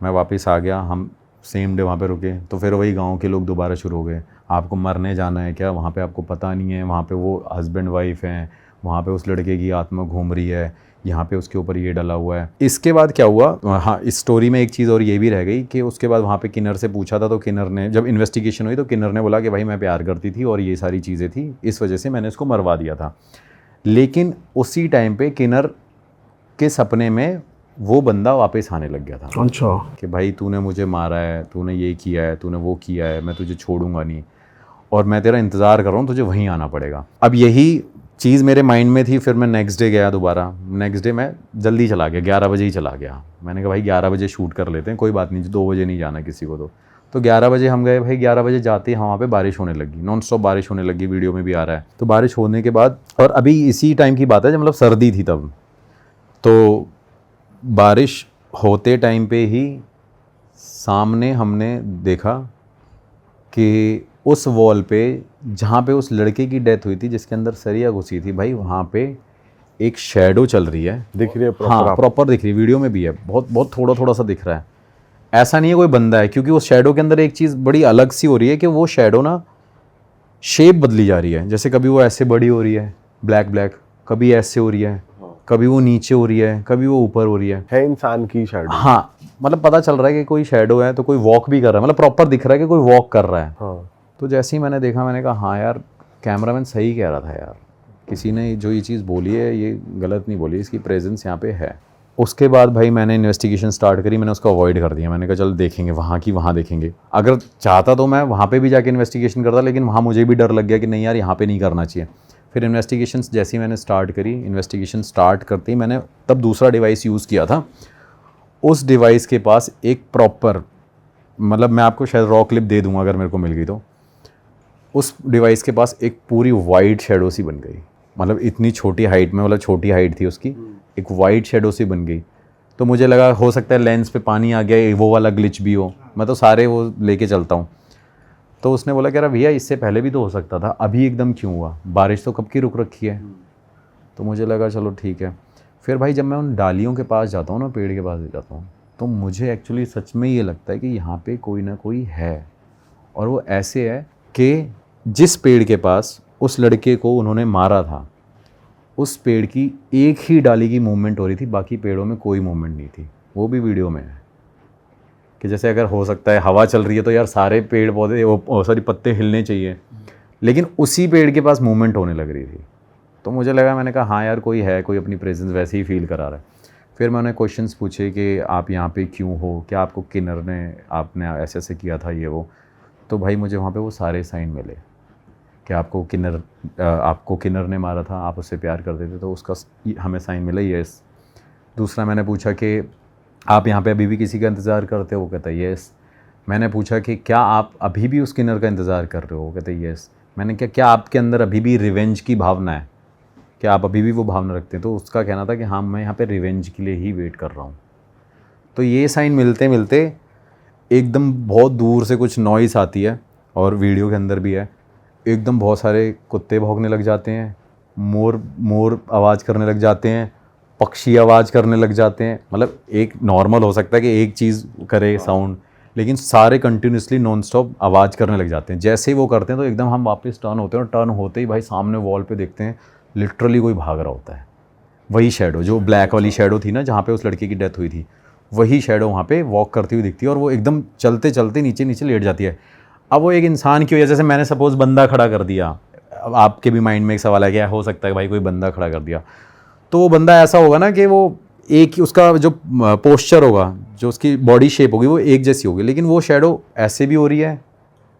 Speaker 1: मैं वापस आ गया, हम सेम डे वहाँ पे रुके। तो फिर वही गांव के लोग दोबारा शुरू हो गए, आपको मरने जाना है क्या? वहाँ पे आपको पता नहीं है, वहाँ पे वो हस्बैंड वाइफ हैं, वहाँ पे उस लड़के की आत्मा घूम रही है, यहाँ पे उसके ऊपर ये डला हुआ है। इसके बाद क्या हुआ, हाँ इस स्टोरी में एक चीज़ और ये भी रह गई कि उसके बाद वहाँ पे किन्नर से पूछा था, तो किन्नर ने जब इन्वेस्टिगेशन हुई तो किन्नर ने बोला कि भाई मैं प्यार करती थी और ये सारी चीज़ें थी, इस वजह से मैंने इसको मरवा दिया था। लेकिन उसी टाइम पे किन्नर के सपने में वो बंदा वापस आने लग गया था।
Speaker 2: अच्छा
Speaker 1: कि भाई तूने मुझे मारा है, तूने ये किया है, तूने वो किया है, मैं तुझे छोड़ूंगा नहीं और मैं तेरा इंतज़ार कर रहा हूँ, तुझे वहीं आना पड़ेगा। अब यही चीज़ मेरे माइंड में थी। फिर मैं नेक्स्ट डे गया दोबारा। नेक्स्ट डे मैं जल्दी चला गया, 11 बजे ही चला गया। मैंने कहा भाई 11 बजे शूट कर लेते हैं, कोई बात नहीं, 2 बजे नहीं जाना किसी को। तो 11 बजे हम गए। भाई 11 बजे जाते ही वहाँ पे बारिश होने लगी, नॉन स्टॉप बारिश होने लगी, वीडियो में भी आ रहा है। तो बारिश होने के बाद, और अभी इसी टाइम की बात है जब मतलब सर्दी थी तब, तो बारिश होते टाइम पे ही सामने हमने देखा कि उस वॉल पे जहाँ पे उस लड़के की डेथ हुई थी, जिसके अंदर सरिया घुसी थी, भाई वहाँ पे एक शैडो चल रही है।
Speaker 4: दिख रही है प्रॉपर?
Speaker 1: हाँ प्रॉपर दिख रही है, वीडियो में भी है, बहुत थोड़ा थोड़ा सा दिख रहा है। ऐसा नहीं है कोई बंदा है, क्योंकि उस शैडो के अंदर एक चीज़ बड़ी अलग सी हो रही है कि वो शैडो ना शेप बदली जा रही है। जैसे कभी वो ऐसे बड़ी हो रही है ब्लैक, कभी ऐसे हो रही है, कभी वो नीचे हो रही है, कभी वो ऊपर हो रही है
Speaker 4: इंसान की शैडो।
Speaker 1: हाँ मतलब पता चल रहा है कि कोई शैडो है, तो कोई वॉक भी कर रहा है, मतलब प्रॉपर दिख रहा है कि कोई वॉक कर रहा है।
Speaker 4: हाँ।
Speaker 1: तो जैसे ही मैंने देखा, मैंने कहा हाँ यार कैमरामैन सही कह रहा था यार, किसी ने जो ये चीज़ बोली है ये गलत नहीं बोली, इसकी प्रेजेंस यहाँ पे है। उसके बाद भाई मैंने इन्वेस्टिगेशन स्टार्ट करी, मैंने उसको अवॉइड कर दिया। मैंने कहा चल देखेंगे वहाँ की वहाँ देखेंगे। अगर चाहता तो मैं वहाँ पे भी जाके इन्वेस्टिगेशन करता, लेकिन वहाँ मुझे भी डर लग गया कि नहीं यार यहाँ पे नहीं करना चाहिए। फिर इन्वेस्टिगेशन जैसे ही मैंने स्टार्ट करी, इन्वेस्टिगेशन स्टार्ट करते ही मैंने तब दूसरा डिवाइस यूज़ किया था। उस डिवाइस के पास एक प्रॉपर, मतलब मैं आपको शायद रॉ क्लिप दे दूँगा अगर मेरे को मिल गई तो, उस डिवाइस के पास एक पूरी वाइट शेडो सी बन गई। मतलब इतनी छोटी हाइट में, मतलब छोटी हाइट थी उसकी, एक वाइट शेडो सी बन गई। तो मुझे लगा हो सकता है लेंस पे पानी आ गया, वो वाला ग्लिच भी हो। मैं तो सारे वो लेके चलता हूँ। तो उसने बोला कह रहा भैया इससे पहले भी तो हो सकता था, अभी एकदम क्यों हुआ, बारिश तो कब की रुक रखी है। तो मुझे लगा चलो ठीक है। फिर भाई जब मैं उन डालियों के पास जाता हूँ ना, पेड़ के पास जाता हूँ, तो मुझे एक्चुअली सच में ये लगता है कि यहाँ पे कोई ना कोई है। और वो ऐसे है कि जिस पेड़ के पास उस लड़के को उन्होंने मारा था, उस पेड़ की एक ही डाली की मूवमेंट हो रही थी, बाकी पेड़ों में कोई मूवमेंट नहीं थी। वो भी वीडियो में है कि जैसे अगर हो सकता है हवा चल रही है तो यार सारे पेड़ पौधे सॉरी पत्ते हिलने चाहिए, लेकिन उसी पेड़ के पास मूवमेंट होने लग रही थी। तो मुझे लगा, मैंने कहा हाँ यार कोई है, कोई अपनी प्रेजेंस वैसे ही फील करा रहा है। फिर मैंने क्वेश्चंस पूछे कि आप यहाँ पे क्यों हो, क्या आपको किन्नर ने, आपने ऐसे ऐसे किया था ये वो। तो भाई मुझे वहाँ पे वो सारे साइन मिले कि आपको किन्नर ने मारा था, आप उससे प्यार करते थे, तो उसका हमें साइन मिला यस। दूसरा मैंने पूछा कि आप यहाँ पे अभी भी किसी का इंतज़ार करते हो, वो कहता है यस। मैंने पूछा कि क्या आप अभी भी उस किन्नर का इंतज़ार कर रहे हो, वो कहते हैं यस। मैंने क्या आपके अंदर अभी भी रिवेंज की भावना है, क्या आप अभी भी वो भावना रखते हैं। तो उसका कहना था कि हाँ मैं यहाँ पे रिवेंज के लिए ही वेट कर रहा हूँ। तो ये साइन मिलते मिलते एकदम बहुत दूर से कुछ नॉइस आती है, और वीडियो के अंदर भी है, एकदम बहुत सारे कुत्ते भौंकने लग जाते हैं, मोर आवाज़ करने लग जाते हैं, पक्षी आवाज़ करने लग जाते हैं। मतलब एक नॉर्मल हो सकता है कि एक चीज़ करे साउंड, लेकिन सारे कंटिन्यूसली नॉन स्टॉप आवाज़ करने लग जाते हैं। जैसे ही वो करते हैं तो एकदम हम वापस टर्न होते हैं, और टर्न होते ही भाई सामने वॉल पे देखते हैं लिटरली कोई भाग रहा होता है। वही शेडो, जो ब्लैक वाली शेडो थी ना जहाँ पे उस लड़के की डेथ हुई थी, वही शेडो वहाँ पे वॉक करती हुई दिखती है, और वो एकदम चलते चलते नीचे नीचे लेट जाती है। अब वो एक इंसान की वजह से, मैंने सपोज़ बंदा खड़ा कर दिया, अब आपके भी माइंड में एक सवाल है क्या हो सकता है भाई कोई बंदा खड़ा कर दिया, तो वो बंदा ऐसा होगा ना कि वो एक ही उसका जो पोस्चर होगा, जो उसकी बॉडी शेप होगी वो एक जैसी होगी, लेकिन वो शेडो ऐसे भी हो रही है,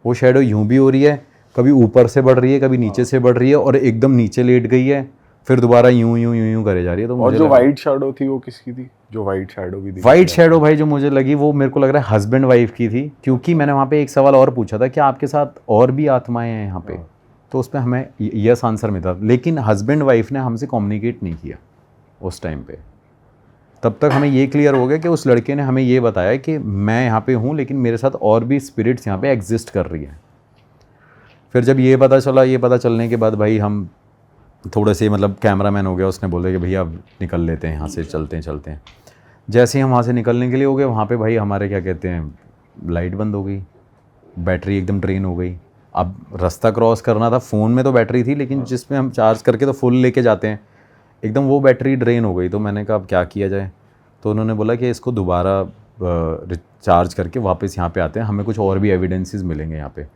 Speaker 1: वो शेडो यूं भी हो रही है, कभी ऊपर से बढ़ रही है, कभी नीचे से बढ़ रही है, और एकदम नीचे लेट गई है, फिर दोबारा यूं यूं यूं यूं करे जा रही है। तो
Speaker 4: और जो वाइट शैडो थी वो किसकी थी? जो वाइट शैडो भी दिखी
Speaker 1: वाइट शेडो भाई जो मुझे लगी वो मेरे को लग रहा है हस्बैंड वाइफ की थी, क्योंकि मैंने वहाँ पे एक सवाल और पूछा था कि आपके साथ और भी आत्माएं हैं यहाँ पे, तो उस पर हमें यस आंसर मिला, लेकिन हस्बैंड वाइफ ने हमसे कम्युनिकेट नहीं किया उस टाइम पे। तब तक हमें ये क्लियर हो गया कि उस लड़के ने हमें ये बताया कि मैं यहाँ पे हूँ, लेकिन मेरे साथ और भी स्पिरिट्स यहाँ पे एग्जिस्ट कर रही हैं। फिर जब ये पता चला, ये पता चलने के बाद भाई हम थोड़े से, मतलब कैमरामैन हो गया, उसने बोला कि भैया अब निकल लेते हैं यहाँ से, चलते हैं। जैसे ही हम वहाँ से निकलने के लिए हो गए, वहाँ पे भाई हमारे क्या कहते हैं, लाइट बंद हो गई, बैटरी एकदम ड्रेन हो गई। अब रास्ता क्रॉस करना था, फ़ोन में तो बैटरी थी, लेकिन जिसमें हम चार्ज करके तो फुल लेके जाते हैं, एकदम वो बैटरी ड्रेन हो गई। तो मैंने कहा अब क्या किया जाए, तो उन्होंने बोला कि इसको दोबारा रिचार्ज करके वापस यहाँ पे आते हैं, हमें कुछ और भी एविडेंसेस मिलेंगे यहाँ पे।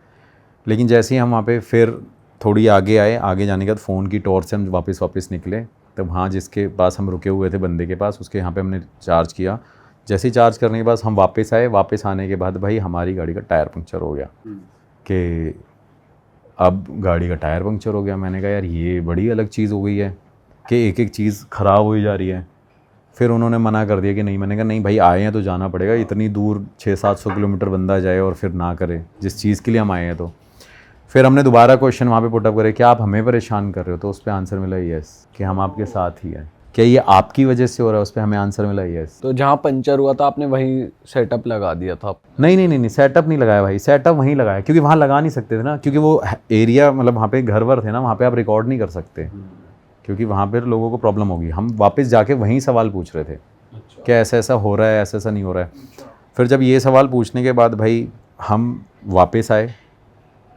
Speaker 1: लेकिन जैसे ही हम वहाँ पे फिर थोड़ी आगे आए, आगे जाने के बाद फ़ोन की टॉर्च से हम वापस निकले, तब हाँ जिसके पास हम रुके हुए थे बंदे के पास, उसके यहाँ पे हमने चार्ज किया। जैसे ही चार्ज करने के बाद हम वापस आए, वापस आने के बाद भाई हमारी गाड़ी का टायर पंक्चर हो गया कि अब गाड़ी का टायर पंक्चर हो गया। मैंने कहा यार ये बड़ी अलग चीज़ हो गई है कि एक एक चीज़ ख़राब हो ही जा रही है। फिर उन्होंने मना कर दिया कि नहीं। मैंने कहा नहीं भाई आए हैं तो जाना पड़ेगा, इतनी दूर 600-700 किलोमीटर बंदा जाए और फिर ना करे जिस चीज़ के लिए हम आए हैं। तो फिर हमने दोबारा क्वेश्चन वहाँ पे पुटअप करे, क्या आप हमें परेशान कर रहे हो? तो उस पर आंसर मिला यस, कि हम आपके साथ ही हैं। क्या ये आपकी वजह से हो रहा है? उस पर हमें आंसर मिला यस।
Speaker 3: तो जहाँ पंचर हुआ था आपने वहीं सेटअप लगा दिया था?
Speaker 1: नहीं, सेटअप नहीं लगाया भाई, सेटअप वहीं लगाया क्योंकि वहाँ लगा नहीं सकते थे ना, क्योंकि वो एरिया मतलब वहाँ पे घर वर थे ना, वहाँ पे आप रिकॉर्ड नहीं कर सकते क्योंकि वहाँ पर लोगों को प्रॉब्लम होगी। हम वापस जाके वहीं सवाल पूछ रहे थे कि ऐसा ऐसा हो रहा है, ऐसा ऐसा नहीं हो रहा है। फिर जब ये सवाल पूछने के बाद भाई हम वापस आए,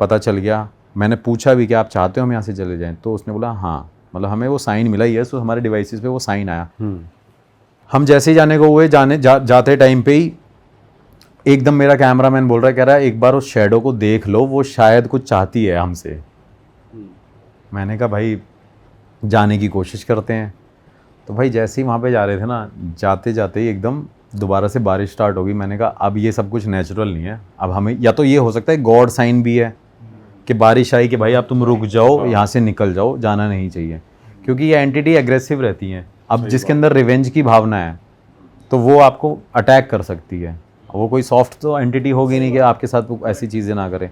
Speaker 1: पता चल गया। मैंने पूछा भी कि आप चाहते हो हम यहाँ से चले जाएं? तो उसने बोला हाँ, मतलब हमें वो साइन मिला ही है, तो हमारे डिवाइसेस पे वो साइन आया। हम जैसे ही जाने को हुए, जाते टाइम पे ही एकदम मेरा कैमरामैन बोल रहा है, कह रहा है एक बार उस शैडो को देख लो, वो शायद कुछ चाहती है हमसे। मैंने कहा भाई जाने की कोशिश करते हैं। तो भाई जैसे ही वहाँ पे जा रहे थे ना, जाते जाते ही एकदम दोबारा से बारिश स्टार्ट होगी। मैंने कहा अब ये सब कुछ नेचुरल नहीं है, अब हमें या तो ये हो सकता है गॉड साइन भी है कि बारिश आई कि भाई अब तुम रुक जाओ, यहाँ से निकल जाओ, जाना नहीं चाहिए, क्योंकि ये एंटिटी एग्रेसिव रहती हैं। अब जिसके अंदर रिवेंज की भावना है तो वो आपको अटैक कर सकती है। वो कोई सॉफ्ट तो एंटिटी होगी नहीं कि आपके साथ वो ऐसी चीज़ें ना करे।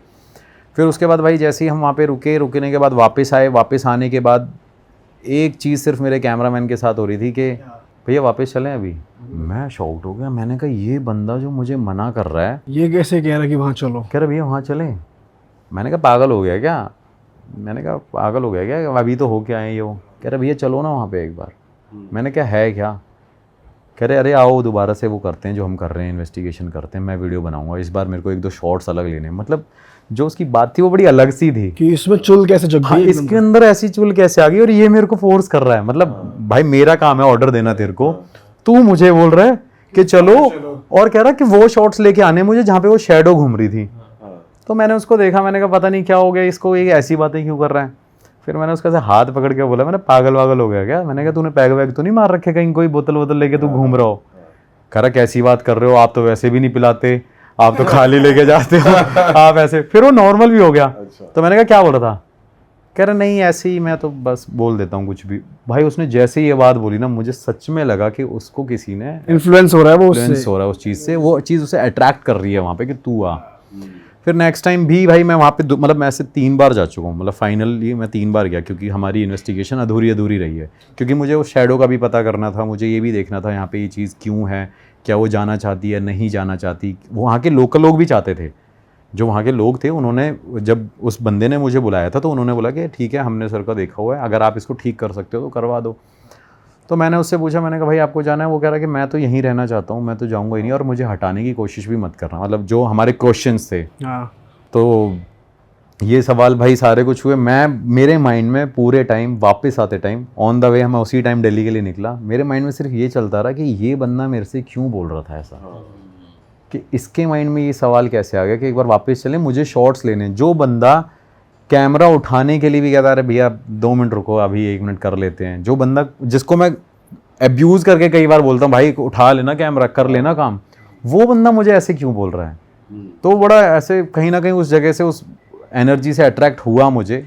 Speaker 1: फिर उसके बाद भाई जैसे ही हम वहाँ पे रुकने के बाद वापस आए, वापस आने के बाद एक चीज़ सिर्फ मेरे कैमरामैन के साथ हो रही थी कि भैया वापस चलें अभी। मैं शॉक्ड हो गया, मैंने कहा ये बंदा जो मुझे मना कर रहा है,
Speaker 2: ये कैसे कह रहा है कि वहाँ चलो?
Speaker 1: कह रहा भैया वहाँ चलें। मैंने कहा पागल हो गया क्या? मैंने कहा पागल हो गया क्या, अभी तो हो के आए ये। वो कह रहा भैया चलो ना वहाँ पे एक बार। मैंने कहा है क्या? कह रहे अरे आओ दोबारा से वो करते हैं जो हम कर रहे हैं, इन्वेस्टिगेशन करते हैं, मैं वीडियो बनाऊंगा, इस बार मेरे को 1-2 शॉट्स अलग लेने हैं। मतलब जो उसकी बात थी वो बड़ी अलग सी थी
Speaker 2: कि इसमें चुल कैसे जग
Speaker 1: हाँ,
Speaker 2: गई?
Speaker 1: इसके अंदर ऐसी चुल कैसे आ गई और ये मेरे को फोर्स कर रहा है। मतलब भाई मेरा काम है ऑर्डर देना तेरे को, तू मुझे बोल रहा है कि चलो और कह रहा है कि वो शॉट्स लेके आने मुझे जहाँ पे वो शैडो घूम रही थी। तो मैंने उसको देखा, मैंने कहा पता नहीं क्या हो गया इसको, ये ऐसी बातें क्यों कर रहा है। फिर मैंने उसका से हाथ पकड़ के बोला, मैंने पागल वागल हो गया क्या? मैंने कहा तूने पैग वैग तो नहीं मार रखे कहीं, कोई बोतल वोतल लेके तू घूम रहा हो? कह रहा कैसी बात कर रहे हो, आप तो वैसे भी नहीं पिलाते, आप तो खाली लेके जाते हो आप ऐसे। फिर वो नॉर्मल भी हो गया। तो मैंने कहा क्या बोल रहा था? कह रहा नहीं ऐसे ही, मैं तो बस बोल देता हूँ कुछ भी। भाई उसने जैसे ही ये बात बोली ना, मुझे सच में लगा कि उसको किसी ने
Speaker 2: इन्फ्लुएंस हो रहा है, वो
Speaker 1: इन्फ्लुएंस हो रहा है उस चीज़ से, वो चीज़ उसे अट्रैक्ट कर रही है वहाँ पे कि तू आ। फिर नेक्स्ट टाइम भी भाई मैं वहाँ पे मतलब मैं ऐसे 3 बार जा चुका हूँ, मतलब फाइनली मैं 3 बार गया, क्योंकि हमारी इन्वेस्टिगेशन अधूरी रही है। क्योंकि मुझे उस शैडो का भी पता करना था, मुझे ये भी देखना था यहाँ पे ये चीज़ क्यों है, क्या वो जाना चाहती है नहीं जाना चाहती। वहाँ के लोकल लोग भी चाहते थे, जो वहाँ के लोग थे उन्होंने जब उस बंदे ने मुझे बुलाया था तो उन्होंने बोला कि ठीक है हमने सर का देखा हुआ है, अगर आप इसको ठीक कर सकते हो तो करवा दो। तो मैंने उससे पूछा, मैंने कहा भाई आपको जाना है? वो कह रहा कि मैं तो यहीं रहना चाहता हूँ, मैं तो जाऊँगा ही नहीं, और मुझे हटाने की कोशिश भी मत करना। मतलब जो हमारे क्वेश्चंस थे। तो ये सवाल भाई सारे कुछ हुए। मेरे माइंड में पूरे टाइम वापस आते टाइम ऑन द वे मैं उसी टाइम दिल्ली के लिए निकला, मेरे माइंड में सिर्फ ये चलता रहा कि ये बंदा मेरे से क्यों बोल रहा था ऐसा, कि इसके माइंड में ये सवाल कैसे आ गया कि एक बार वापस चले, मुझे शॉट्स लेने। जो बंदा कैमरा उठाने के लिए भी कहता है अरे भैया 2 मिनट रुको, अभी 1 मिनट कर लेते हैं। जो बंदा जिसको मैं एब्यूज़ करके कई बार बोलता हूँ भाई उठा लेना कैमरा, कर लेना काम, वो बंदा मुझे ऐसे क्यों बोल रहा है। तो बड़ा ऐसे कहीं ना कहीं उस जगह से उस एनर्जी से अट्रैक्ट हुआ मुझे,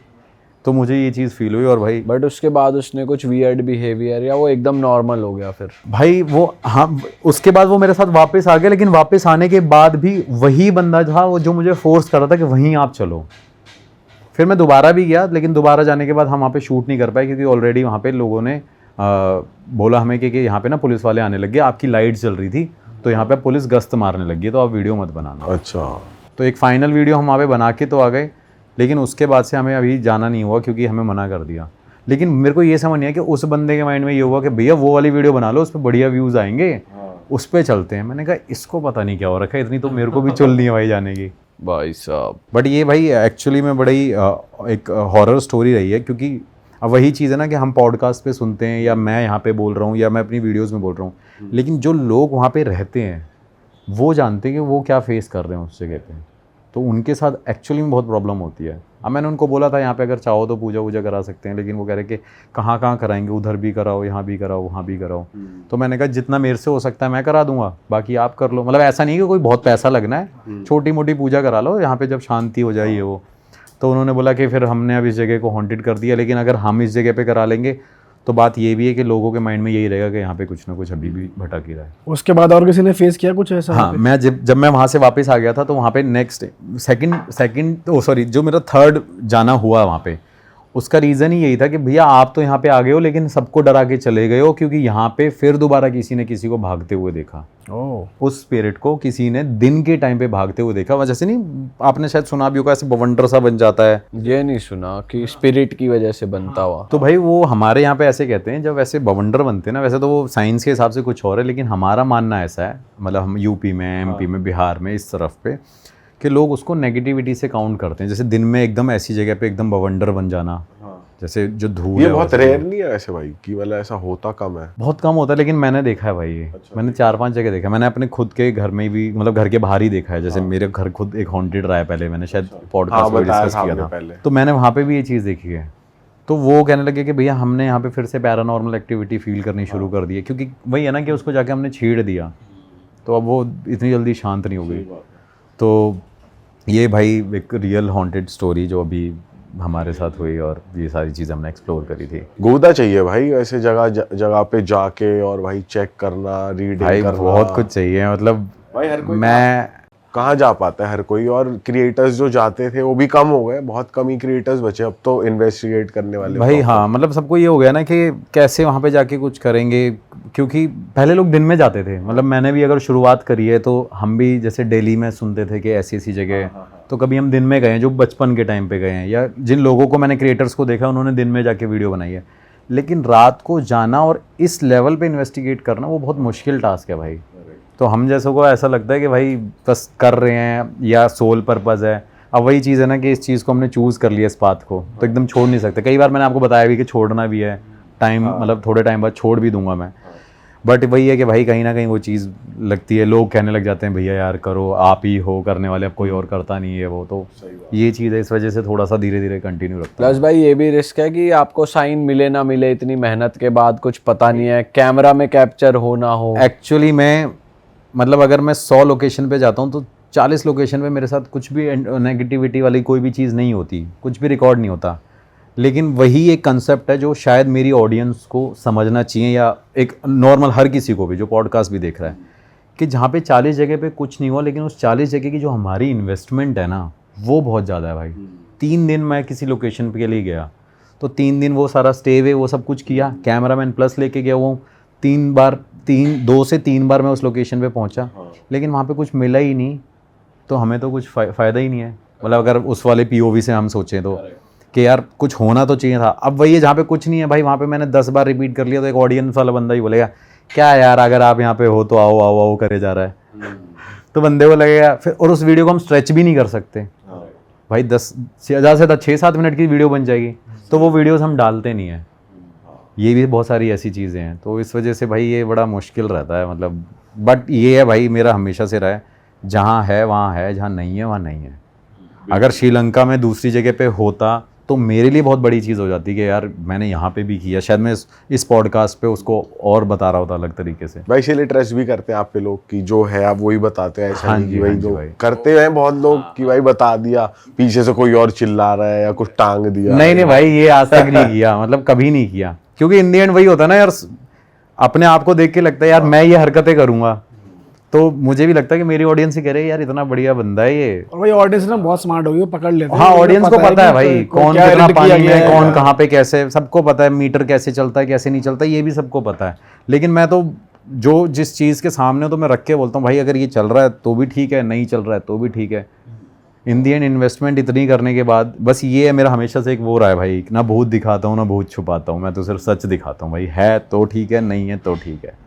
Speaker 1: तो मुझे ये चीज़ फील हुई। और भाई
Speaker 3: बट उसके बाद उसने कुछ वियर्ड बिहेवियर या वो एकदम नॉर्मल हो गया फिर?
Speaker 1: भाई वो हाँ, उसके बाद वो मेरे साथ वापस आ गया, लेकिन वापस आने के बाद भी वही बंदा था वो जो मुझे फोर्स कर रहा था कि वहीं आप चलो। फिर मैं दोबारा भी गया, लेकिन दोबारा जाने के बाद हम वहाँ पे शूट नहीं कर पाए, क्योंकि ऑलरेडी वहाँ पे लोगों ने बोला हमें कि यहाँ पे ना पुलिस वाले आने लग गए, आपकी लाइट चल रही थी तो यहाँ पे पुलिस गश्त मारने लगी है, तो आप वीडियो मत बनाना।
Speaker 4: अच्छा।
Speaker 1: तो एक फाइनल वीडियो हम वहाँ पे बना के तो आ गए, लेकिन उसके बाद से हमें अभी जाना नहीं हुआ क्योंकि हमें मना कर दिया। लेकिन मेरे को ये समझ नहीं आया कि उस बंदे के माइंड में ये हुआ कि भैया वो वाली वीडियो बना लो, उस पर बढ़िया व्यूज़ आएंगे, उस पर चलते हैं। मैंने कहा इसको पता नहीं क्या हो रखा है, इतनी तो मेरे को भी चल नहीं है भाई जाने की
Speaker 3: भाई साहब।
Speaker 1: बट ये भाई एक्चुअली में बड़ी एक हॉरर स्टोरी रही है, क्योंकि अब वही चीज़ है ना कि हम पॉडकास्ट पे सुनते हैं या मैं यहाँ पे बोल रहा हूँ या मैं अपनी वीडियोस में बोल रहा हूँ, लेकिन जो लोग वहाँ पे रहते हैं वो जानते हैं कि वो क्या फेस कर रहे हैं उस जगह पे, तो उनके साथ एक्चुअली में बहुत प्रॉब्लम होती है। अब मैंने उनको बोला था यहाँ पे अगर चाहो तो पूजा वूजा करा सकते हैं, लेकिन वो कह रहे कि कहाँ कहाँ कराएंगे, उधर भी कराओ, यहाँ भी कराओ, वहाँ भी कराओ। तो मैंने कहा जितना मेरे से हो सकता है मैं करा दूंगा, बाकी आप कर लो। मतलब ऐसा नहीं कि कोई बहुत पैसा लगना है, छोटी मोटी पूजा करा लो यहाँ पे जब शांति हो जाए वो। तो उन्होंने बोला कि फिर हमने अब इस जगह को हॉन्टेड कर दिया, लेकिन अगर हम इस जगह पे करा लेंगे तो बात ये भी है कि लोगों के माइंड में यही रहेगा कि यहाँ पे कुछ ना कुछ अभी भी भटक ही रहा है।
Speaker 2: उसके बाद और किसी ने फेस किया कुछ ऐसा?
Speaker 1: हाँ, मैं जब मैं वहाँ से वापस आ गया था तो वहाँ पे नेक्स्ट जो मेरा 3rd जाना हुआ वहाँ पे, उसका रीज़न ही यही था कि भैया आप तो यहाँ पे आ गए हो लेकिन सबको डरा के चले गए हो, क्योंकि यहाँ पे फिर दोबारा किसी ने किसी को भागते हुए देखा। उस स्पिरिट को किसी ने दिन के टाइम पे भागते हुए देखा। वजह से नहीं, आपने शायद सुना भी होगा ऐसे बवंडर सा बन जाता है।
Speaker 3: ये नहीं सुना कि स्पिरिट की वजह से बनता हुआ।
Speaker 1: तो भाई वो हमारे यहाँ पे ऐसे कहते हैं, जब ऐसे बवंडर बनते हैं ना, वैसे तो वो साइंस के हिसाब से कुछ और है, लेकिन हमारा मानना ऐसा है, मतलब हम यूपी में, एमपी में, बिहार में, इस तरफ पे, कि लोग उसको नेगेटिविटी से काउंट करते हैं। जैसे दिन में एकदम ऐसी जगह पे एकदम बवंडर बन जाना, जैसे जो धूल
Speaker 4: ये
Speaker 1: है,
Speaker 4: बहुत रेयर नहीं है ऐसे भाई कि मतलब ऐसा होता कम है?
Speaker 1: बहुत कम होता है, लेकिन मैंने देखा है भाई ये। मैंने 4-5 जगह देखा। मैंने अपने खुद के घर में भी, मतलब घर के बाहर ही देखा है। जैसे मेरे घर खुद एक हॉन्टेड रहा है, पहले मैंने शायद पॉडकास्ट में डिस्कस किया था, तो मैंने वहाँ पे भी ये चीज़ देखी है तो वो कहने लगे कि भैया हमने यहाँ पे फिर से पैरानॉर्मल एक्टिविटी फील करनी शुरू कर दी है, क्योंकि वही है ना कि उसको जाके हमने छेड़ दिया, तो अब वो इतनी जल्दी शांत नहीं हो गई। तो ये भाई एक रियल हॉन्टेड स्टोरी जो अभी हमारे साथ हुई, और ये सारी चीज़ हमने एक्सप्लोर करी थी।
Speaker 4: गोदा चाहिए भाई ऐसे जगह पे जाके, और भाई चेक करना, रीडिंग
Speaker 1: भाई
Speaker 4: करना,
Speaker 1: बहुत कुछ चाहिए, मतलब
Speaker 4: भाई हर कोई
Speaker 1: मैं
Speaker 4: कहाँ जा पाता है हर कोई, और क्रिएटर्स जो जाते थे वो भी कम हो गए, बहुत कम ही क्रिएटर्स बचे अब तो इन्वेस्टिगेट करने वाले।
Speaker 1: भाई हाँ, मतलब सबको ये हो गया ना कि कैसे वहाँ पे जाके कुछ करेंगे, क्योंकि पहले लोग दिन में जाते थे। मतलब मैंने भी अगर शुरुआत करी है तो हम भी जैसे दिल्ली में सुनते थे कि ऐसी ऐसी जगह, तो कभी हम दिन में गए हैं जो बचपन के टाइम पे गए हैं, या जिन लोगों को मैंने क्रिएटर्स को देखा उन्होंने दिन में जाके वीडियो बनाई है। लेकिन रात को जाना और इस लेवल पे इन्वेस्टिगेट करना वो बहुत मुश्किल टास्क है भाई। तो हम जैसों को ऐसा लगता है कि भाई बस कर रहे हैं या सोल पर्पज़ है। अब वही चीज़ है ना कि इस चीज़ को हमने चूज़ कर लिया, इस बात को तो एकदम छोड़ नहीं सकते। कई बार मैंने आपको बताया भी कि छोड़ना भी है, टाइम मतलब थोड़े टाइम बाद छोड़ भी दूंगा मैं, बट वही है कि भाई कहीं ना कहीं वो चीज़ लगती है। लोग कहने लग जाते हैं भैया यार करो, आप ही हो करने वाले, अब कोई और करता नहीं है वो, तो ये चीज़ है, इस वजह से थोड़ा सा धीरे धीरे कंटिन्यू रखता है।
Speaker 3: प्लस भाई ये भी रिस्क है कि आपको साइन मिले ना मिले, इतनी मेहनत के बाद कुछ पता नहीं है, कैमरा में कैप्चर हो ना हो।
Speaker 1: एक्चुअली मैं मतलब अगर मैं 100 लोकेशन पे जाता हूँ तो 40 लोकेशन पे मेरे साथ कुछ भी नेगेटिविटी वाली कोई भी चीज़ नहीं होती, कुछ भी रिकॉर्ड नहीं होता। लेकिन वही एक कंसेप्ट है जो शायद मेरी ऑडियंस को समझना चाहिए, या एक नॉर्मल हर किसी को भी जो पॉडकास्ट भी देख रहा है, कि जहाँ पे 40 जगह पे कुछ नहीं हुआ, लेकिन उस 40 जगह की जो हमारी इन्वेस्टमेंट है ना वो बहुत ज़्यादा है भाई। 3 दिन मैं किसी लोकेशन के लिए गया तो 3 दिन वो सारा स्टे वे वो सब कुछ किया, कैमरामैन प्लस लेके गया, वो 2 से 3 बार मैं उस लोकेशन पे पहुंचा, लेकिन वहाँ पे कुछ मिला ही नहीं, तो हमें तो कुछ फ़ायदा ही नहीं है। मतलब अगर उस वाले POV से हम सोचें तो कि यार कुछ होना तो चाहिए था। अब वही है जहाँ पे कुछ नहीं है भाई, वहाँ पे मैंने 10 बार रिपीट कर लिया तो एक ऑडियंस वाला बंदा ही बोलेगा क्या यार अगर आप यहाँ पे हो तो आओ आओ आओ करे जा रहा है, तो बंदे को लगेगा फिर। और उस वीडियो को हम स्ट्रेच भी नहीं कर सकते भाई, 10 ज़्यादा से ज़्यादा 6-7 मिनट की वीडियो बन जाएगी, तो वो वीडियोज़ हम डालते नहीं हैं। ये भी बहुत सारी ऐसी चीज़ें हैं, तो इस वजह से भाई ये बड़ा मुश्किल रहता है। मतलब बट ये है भाई, मेरा हमेशा से रहा है, जहाँ है वहाँ है, जहाँ नहीं है वहाँ नहीं है। अगर श्रीलंका में दूसरी जगह पे होता तो मेरे लिए बहुत बड़ी चीज़ हो जाती कि यार मैंने यहाँ पे भी किया, शायद मैं इस पॉडकास्ट पे उसको और बता रहा होता अलग तरीके से।
Speaker 4: भाई इसीलिए ट्रस्ट भी करते हैं आप पे लोग कि जो है आप वही बताते हैं, ऐसा
Speaker 1: हाँ
Speaker 4: नहीं
Speaker 1: जी,
Speaker 4: कि भाई
Speaker 1: हाँ जी
Speaker 4: जो
Speaker 1: भाई।
Speaker 4: करते हैं बहुत लोग कि भाई बता दिया, पीछे से कोई और चिल्ला रहा है या कुछ टांग दिया।
Speaker 1: नहीं भाई, ये आज तक नहीं किया, मतलब कभी नहीं किया, क्योंकि इन द एंड वही होता है ना यार, अपने आप को देख के लगता है यार मैं ये हरकतें करूंगा, तो मुझे भी लगता है कि मेरी ऑडियंस ही कह रही है यार इतना बढ़िया बंदा है ये।
Speaker 2: और भाई ऑडियंस ना बहुत स्मार्ट होगी, वो पकड़ लेते हैं।
Speaker 1: हाँ,
Speaker 2: उन्हें
Speaker 1: ऑडियंस को पता है
Speaker 2: कि
Speaker 1: भाई
Speaker 2: को
Speaker 1: कौन
Speaker 2: क्या
Speaker 1: कितना
Speaker 2: edit किया
Speaker 1: पानी
Speaker 2: गया
Speaker 1: में,
Speaker 2: है।
Speaker 1: कौन कहाँ पे कैसे, सबको पता है मीटर कैसे चलता है कैसे नहीं चलता, ये भी सबको पता है। लेकिन मैं तो जो जिस चीज़ के सामने हो तो मैं रख के बोलता हूँ भाई अगर ये चल रहा है तो भी ठीक है, नहीं चल रहा है तो भी ठीक है। इन दी एंड इन्वेस्टमेंट इतनी करने के बाद बस ये है, मेरा हमेशा से एक वो रहा है भाई, ना भूत दिखाता हूँ ना भूत छुपाता हूँ, मैं तो सिर्फ सच दिखाता हूँ भाई, है तो ठीक है, नहीं है तो ठीक है,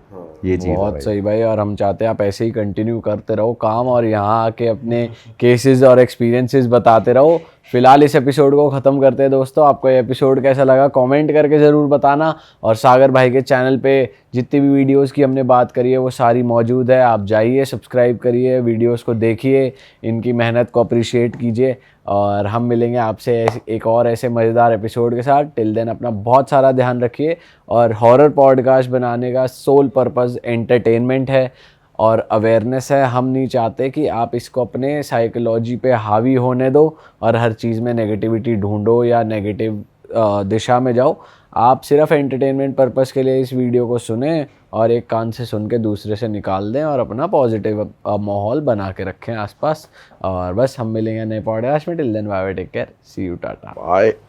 Speaker 1: ये चीज़ है
Speaker 3: बहुत
Speaker 1: भाई।
Speaker 3: सही भाई, और हम चाहते हैं आप ऐसे ही कंटिन्यू करते रहो काम, और यहाँ आके अपने केसेस और एक्सपीरियंसेस बताते रहो। फिलहाल इस एपिसोड को ख़त्म करते हैं दोस्तों। आपको ये एपिसोड कैसा लगा कमेंट करके ज़रूर बताना, और सागर भाई के चैनल पे जितनी भी वीडियोस की हमने बात करी है वो सारी मौजूद है, आप जाइए सब्सक्राइब करिए, वीडियोस को देखिए, इनकी मेहनत को अप्रिशिएट कीजिए, और हम मिलेंगे आपसे एक और ऐसे मज़ेदार एपिसोड के साथ। टिल देन अपना बहुत सारा ध्यान रखिए, और हॉरर पॉडकास्ट बनाने का सोल पर्पज़ एंटरटेनमेंट है और अवेयरनेस है। हम नहीं चाहते कि आप इसको अपने साइकोलॉजी पे हावी होने दो और हर चीज़ में नेगेटिविटी ढूंढो या नेगेटिव दिशा में जाओ। आप सिर्फ एंटरटेनमेंट पर्पस के लिए इस वीडियो को सुने और एक कान से सुन के दूसरे से निकाल दें, और अपना पॉजिटिव माहौल बना के रखें आसपास। और बस हम मिलेंगे नए पॉडकास्ट में। Till then bye bye, take care, see you, tata,
Speaker 4: bye.